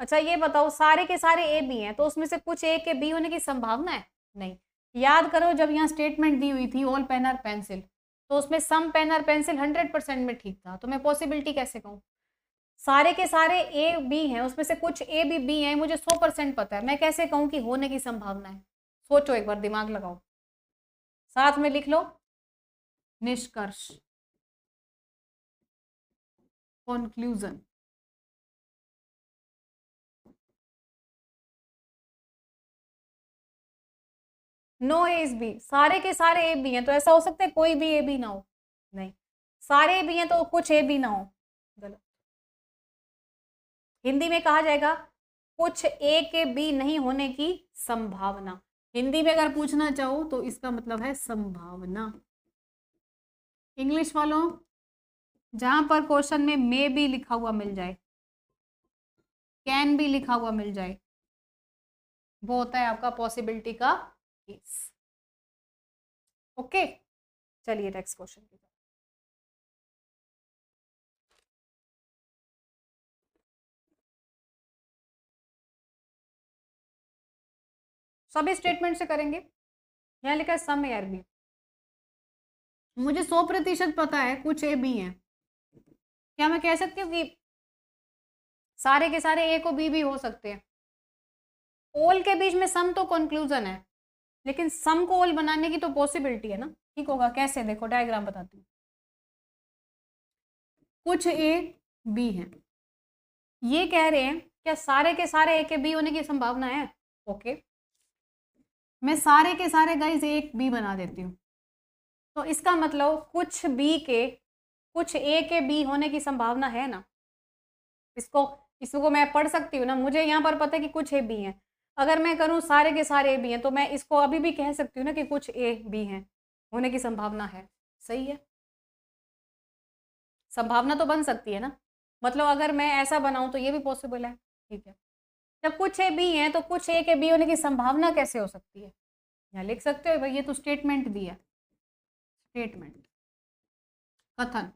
अच्छा ये बताओ, सारे के सारे ए बी हैं तो उसमें से कुछ ए के बी होने की संभावना है? नहीं, याद करो जब यहाँ स्टेटमेंट दी हुई थी ऑल पेन और पेंसिल, तो उसमें सम पेन और पेंसिल 100% में ठीक था, तो मैं पॉसिबिलिटी कैसे कहूँ? सारे के सारे ए बी हैं, उसमें से कुछ ए भी बी हैं, मुझे 100% पता है, मैं कैसे कहूँ कि होने की संभावना है? सोचो एक बार, दिमाग लगाओ, साथ में लिख लो निष्कर्ष, conclusion. No A is B, सारे के सारे ए बी हैं, तो ऐसा हो सकता है कोई भी ए बी ना हो? नहीं, सारे ए बी हैं तो कुछ ए बी ना हो, गलत। हिंदी में कहा जाएगा कुछ ए के बी नहीं होने की संभावना। हिंदी में अगर पूछना चाहो तो इसका मतलब है संभावना। इंग्लिश वालों, जहां पर क्वेश्चन में मे भी लिखा हुआ मिल जाए, कैन भी लिखा हुआ मिल जाए, वो होता है आपका पॉसिबिलिटी का केस। ओके, चलिए नेक्स्ट क्वेश्चन की तरफ। सभी स्टेटमेंट से करेंगे। यहाँ लिखा है सम ए आर बी, मुझे 100% पता है कुछ ए बी हैं, क्या मैं कह सकती हूँ कि सारे के सारे ए को बी भी हो सकते हैं? ओल के बीच में सम तो कंक्लूजन है, लेकिन सम को ओल बनाने की तो पॉसिबिलिटी है ना। ठीक होगा, कैसे? देखो डायग्राम बताती हूँ। कुछ ए बी हैं, ये कह रहे हैं क्या सारे के सारे ए के बी होने की संभावना है? ओके, मैं सारे के सारे गाइज एक बी बना देती हूँ, तो इसका मतलब कुछ बी के कुछ ए के बी होने की संभावना है ना। इसको मैं पढ़ सकती हूँ ना, मुझे यहाँ पर पता है कि कुछ ए बी हैं। अगर मैं करूँ सारे के सारे ए बी हैं, तो मैं इसको अभी भी कह सकती हूँ ना कि कुछ ए बी हैं होने की संभावना है। सही है, संभावना तो बन सकती है ना, मतलब अगर मैं ऐसा बनाऊं तो ये भी पॉसिबल है। ठीक है, जब कुछ ए बी हैं तो कुछ ए के बी होने की संभावना कैसे हो सकती है? यहाँ लिख सकते हो भाई, ये तो स्टेटमेंट दिया, स्टेटमेंट, कथन।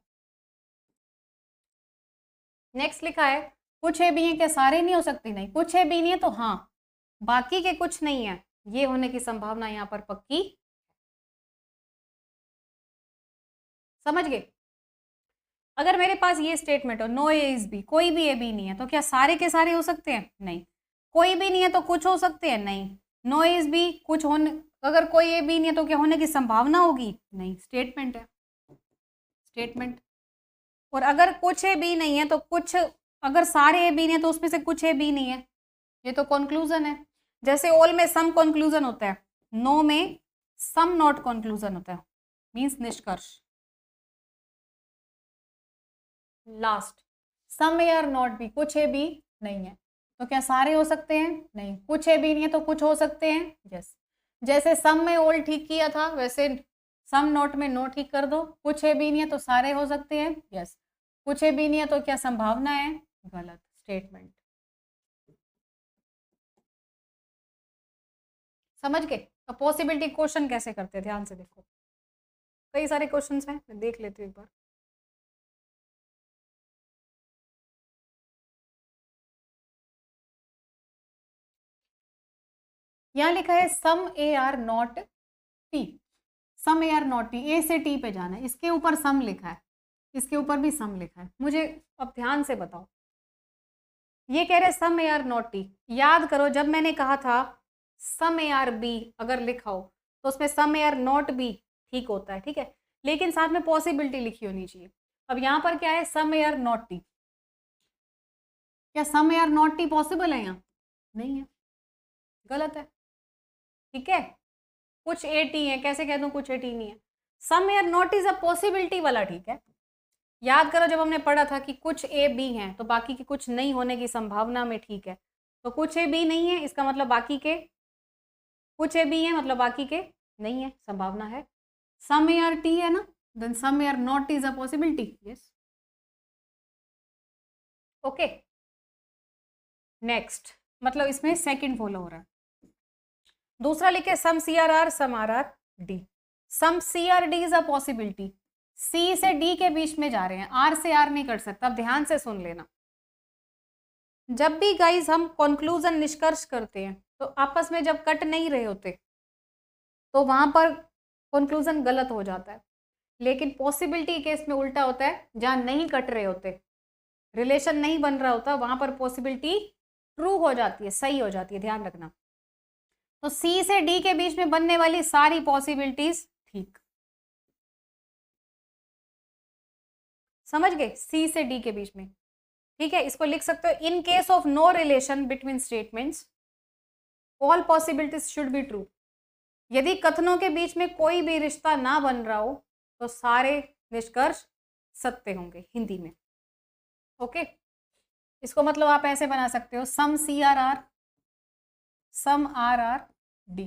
नेक्स्ट लिखा है कुछ ए बी हैं, क्या सारे नहीं हो सकती? नहीं, कुछ ए बी नहीं है तो हाँ, बाकी के कुछ नहीं है, ये होने की संभावना यहाँ पर पक्की। समझ गए? अगर मेरे पास ये स्टेटमेंट हो नो ए इज बी, कोई भी ए बी नहीं है, तो क्या सारे के सारे हो सकते हैं? नहीं। कोई भी नहीं है तो कुछ हो सकते हैं? नहीं। नो ए इज बी, कुछ होने, अगर कोई ए बी नहीं है तो क्या होने की संभावना होगी? नहीं, स्टेटमेंट है, स्टेटमेंट। और अगर कुछ ए बी नहीं है तो कुछ, अगर सारे ए बी नहीं है तो उसमें से कुछ ए बी नहीं है, ये तो कंक्लूजन है। जैसे ऑल में सम कंक्लूजन होता है, नो में सम नॉट कंक्लूजन होता है, मींस निष्कर्ष। Last, some A are not B, कुछ ए बी नहीं है, तो क्या सारे हो सकते हैं? नहीं। कुछ ए बी नहीं है तो कुछ हो सकते हैं? यस। जैसे सम में ऑल ठीक किया था, वैसे सम नॉट में नो ठीक कर दो। कुछ ए बी नहीं है तो सारे हो सकते हैं? यस। कुछ ए बी नहीं है तो क्या संभावना है? गलत, स्टेटमेंट। समझ गए? तो पॉसिबिलिटी क्वेश्चन कैसे करते हैं, ध्यान से देखो, कई सारे क्वेश्चंस हैं, मैं देख लेती हूँ एक बार। यहाँ लिखा है some A are not T, some A are not T, A से टी पे जाना है, इसके ऊपर सम लिखा है, इसके ऊपर भी सम लिखा है। मुझे अब ध्यान से बताओ, ये कह रहे सम ए आर नॉट टी, याद करो जब मैंने कहा था सम ए आर बी अगर लिखा हो तो उसमें सम ए आर नॉट बी ठीक होता है, ठीक है, लेकिन साथ में पॉसिबिलिटी लिखी होनी चाहिए। अब यहाँ पर क्या है, some A are not T, क्या some A are not T possible है? यहाँ नहीं है, गलत है। ठीक है, कुछ ए टी है, कैसे कह दूं कुछ ए टी नहीं है? Some A are not is a possibility वाला, ठीक है। याद करो जब हमने पढ़ा था कि कुछ ए बी हैं तो बाकी की कुछ नहीं होने की संभावना में, ठीक है, तो कुछ ए बी नहीं है इसका मतलब बाकी के कुछ ए बी है, मतलब बाकी के नहीं है, संभावना है। सम ए आर टी है ना, then some A are not is a possibility. Yes, okay. Next, मतलब इसमें सेकंड फॉलो हो रहा है। दूसरा लिखे some C are R some R are D, some C are D is a possibility, C से डी के बीच में जा रहे हैं, आर से आर नहीं कर सकता। अब ध्यान से सुन लेना, जब भी गाइज हम कंक्लूजन निष्कर्ष करते हैं तो आपस में जब कट नहीं रहे होते, तो वहां पर कंक्लूजन गलत हो जाता है। लेकिन पॉसिबिलिटी केस में उल्टा होता है, जहां नहीं कट रहे होते, रिलेशन नहीं बन रहा होता, वहां पर पॉसिबिलिटी ट्रू हो जाती है, सही हो जाती है, ध्यान रखना। तो सी से डी के बीच में बनने वाली सारी पॉसिबिलिटीज ठीक, समझ गए, सी से डी के बीच में, ठीक है। इसको लिख सकते हो, in case of no relation between statements all possibilities should be true. यदि कथनों के बीच में कोई भी रिश्ता ना बन रहा हो तो सारे निष्कर्ष सत्य होंगे, हिंदी में। ओके, इसको मतलब आप ऐसे बना सकते हो, some C are R, some R are D,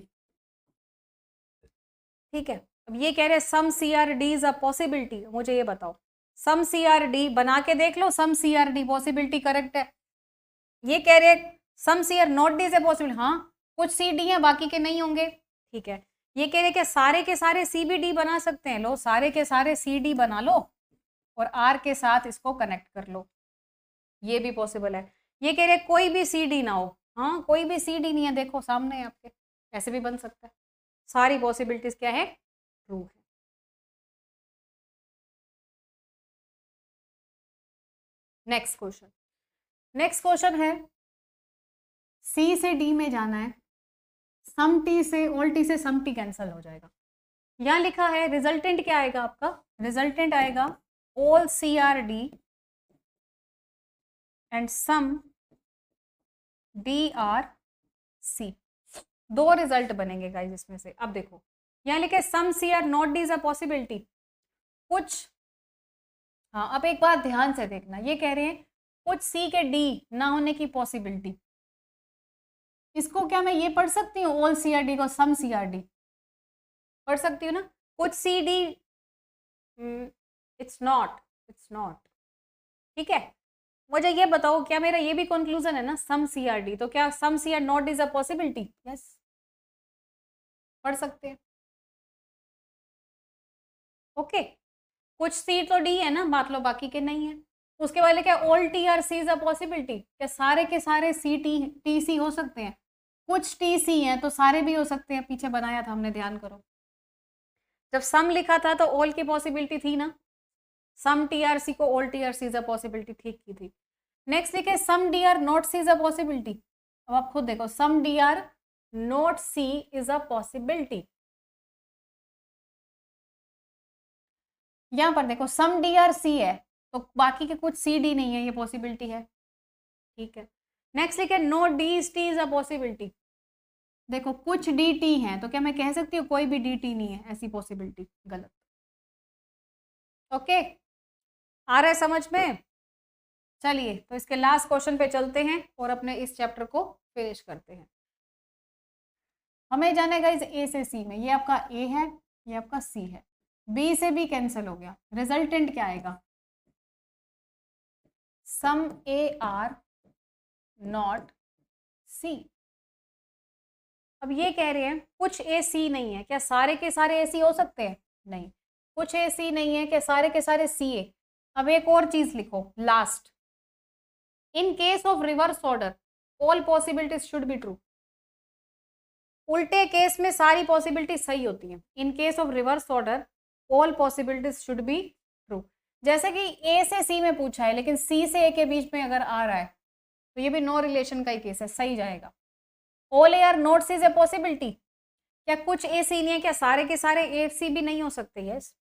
ठीक है। अब ये कह रहे हैं some C are D is a possibility, मुझे ये बताओ, सम सी आर डी बना के देख लो, some C are D possibility correct है। ये कह रहे हैं some C are not D is a possibility, हाँ कुछ सी डी है बाकी के नहीं होंगे, ठीक है। ये कह रहे कि सारे के सारे सी बी डी बना सकते हैं, लो सारे के सारे सी डी बना लो और आर के साथ इसको कनेक्ट कर लो, ये भी पॉसिबल है। ये कह रहे कोई भी सी डी ना हो, हाँ कोई भी सी डी नहीं है, देखो सामने है आपके, ऐसे भी बन सकता है। सारी पॉसिबिलिटीज क्या है, ट्रू है। नेक्स्ट क्वेश्चन, नेक्स्ट क्वेश्चन है, सी से डी में जाना है, सम टी से, ऑल टी से सम टी कैंसल हो जाएगा। यहां लिखा है रिजल्टेंट क्या आएगा आपका, रिजल्टेंट आएगा all C are D and some D are C, दो रिजल्ट बनेंगे गाइस इसमें से। अब देखो यहां लिखे some C are not D is a possibility, कुछ, हाँ अब एक बात ध्यान से देखना, ये कह रहे हैं कुछ सी के डी ना होने की पॉसिबिलिटी, इसको क्या मैं ये पढ़ सकती हूँ ऑल सी आर डी को सम सी आर डी पढ़ सकती हूँ ना, कुछ C D, it's not, it's not, ठीक है। मुझे ये बताओ क्या मेरा ये भी कंक्लूजन है ना, सम सी आर डी, तो क्या some C are not is a possibility, yes पढ़ सकते हैं। ओके, कुछ सी तो डी है ना, मान लो बाकी के नहीं है। उसके बाद क्या all T are C is a possibility, क्या सारे के सारे सी टी टी सी हो सकते हैं, कुछ टी सी हैं तो सारे भी हो सकते हैं, पीछे बनाया था हमने, ध्यान करो जब सम लिखा था तो ऑल की पॉसिबिलिटी थी ना, सम टी आर सी को all T are C is a possibility ठीक की थी। नेक्स्ट लिखे some D are not C is a possibility, अब आप खुद देखो some D are not C is a possibility, यहां पर देखो सम डी आर सी है तो बाकी के कुछ सी डी नहीं है, ये पॉसिबिलिटी है, ठीक है। नेक्स्ट लिखे no D T is a possibility, देखो कुछ डी टी है तो क्या मैं कह सकती हूँ कोई भी डी टी नहीं है, ऐसी पॉसिबिलिटी गलत। ओके, आ रहा है समझ में। चलिए तो इसके लास्ट क्वेश्चन पे चलते हैं और अपने इस चैप्टर को फिनिश करते हैं। हमें जाना है गाइस ए से सी में, ये आपका ए है, ये आपका सी है, बी से बी कैंसिल हो गया, रिजल्टेंट क्या आएगा, सम ए आर नॉट सी। अब ये कह रहे हैं कुछ ए सी नहीं है, क्या सारे के सारे ए सी हो सकते हैं, नहीं, कुछ ए सी नहीं है, क्या सारे के सारे सी ए। अब एक और चीज लिखो last, in case of reverse order all possibilities should be true, उल्टे केस में सारी पॉसिबिलिटी सही होती है, इन case of reverse order all possibilities should be true. जैसे कि ए से सी में पूछा है लेकिन सी से ए के बीच में अगर आ रहा है तो ये भी नो रिलेशन का ही केस है, सही जाएगा। All A are not C is a possibility, क्या कुछ ए सी नहीं है, क्या सारे के सारे ए सी भी नहीं हो सकते, यस।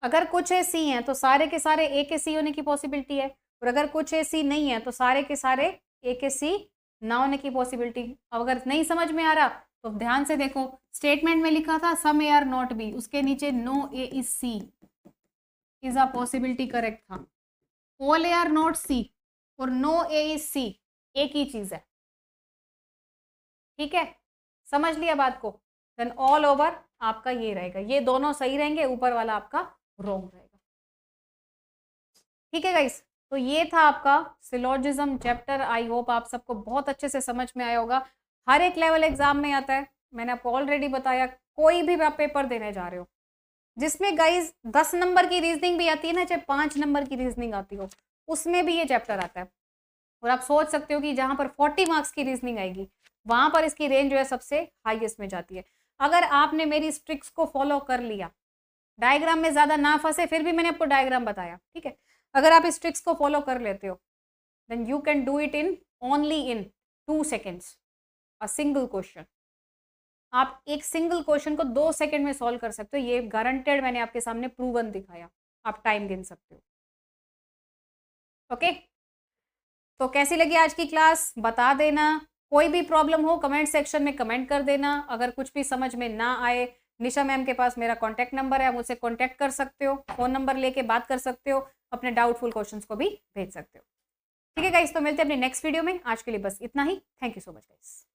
अगर कुछ ए सी हैं तो सारे के सारे ए के सी होने की पॉसिबिलिटी है, और अगर कुछ ए सी नहीं है तो सारे के सारे ए के सी ना होने की पॉसिबिलिटी। अब अगर नहीं समझ में आ रहा तो ध्यान से देखो, स्टेटमेंट में लिखा था some A are not B, उसके नीचे no A is C is a possibility correct था, all A are not C और नो ए इज सी एक ही चीज है, ठीक है, समझ लिया बात को। देन ऑल ओवर आपका ये रहेगा, ये दोनों सही रहेंगे, ऊपर वाला आपका रॉन्ग रहेगा, ठीक है गाइस। तो ये था आपका सिलोजिज्म चैप्टर, आई होप आप सबको बहुत अच्छे से समझ में आया होगा। हर एक लेवल एग्जाम में आता है, मैंने आपको ऑलरेडी बताया, कोई भी आप पेपर देने जा रहे हो जिसमें गाइस 10 नंबर की रीजनिंग भी आती है ना, चाहे 5 नंबर की रीजनिंग आती हो, उसमें भी ये चैप्टर आता है। और आप सोच सकते हो कि जहां पर 40 मार्क्स की रीजनिंग आएगी वहां पर इसकी रेंज जो है सबसे हाईएस्ट में जाती है। अगर आपने मेरी इस ट्रिक्स को फॉलो कर लिया, डायग्राम में ज्यादा ना फंसे, फिर भी मैंने आपको डायग्राम बताया, ठीक है, अगर आप इस ट्रिक्स को फॉलो कर लेते हो, then you can do it in only in 2 seconds a single question. आप एक सिंगल क्वेश्चन को 2 सेकंड में सॉल्व कर सकते हो, ये गारंटेड, मैंने आपके सामने प्रूवन दिखाया। आप टाइम गिन सकते हो। ओके, तो कैसी लगी आज की क्लास बता देना। कोई भी प्रॉब्लम हो कमेंट सेक्शन में कमेंट कर देना। अगर कुछ भी समझ में ना आए, निशा मैम के पास मेरा कॉन्टैक्ट नंबर है, आप मुझसे कॉन्टैक्ट कर सकते हो, फोन नंबर लेके बात कर सकते हो, अपने डाउटफुल क्वेश्चंस को भी भेज सकते हो। ठीक है गाइस, तो मिलते हैं अपने नेक्स्ट वीडियो में। आज के लिए बस इतना ही। Thank you so much guys.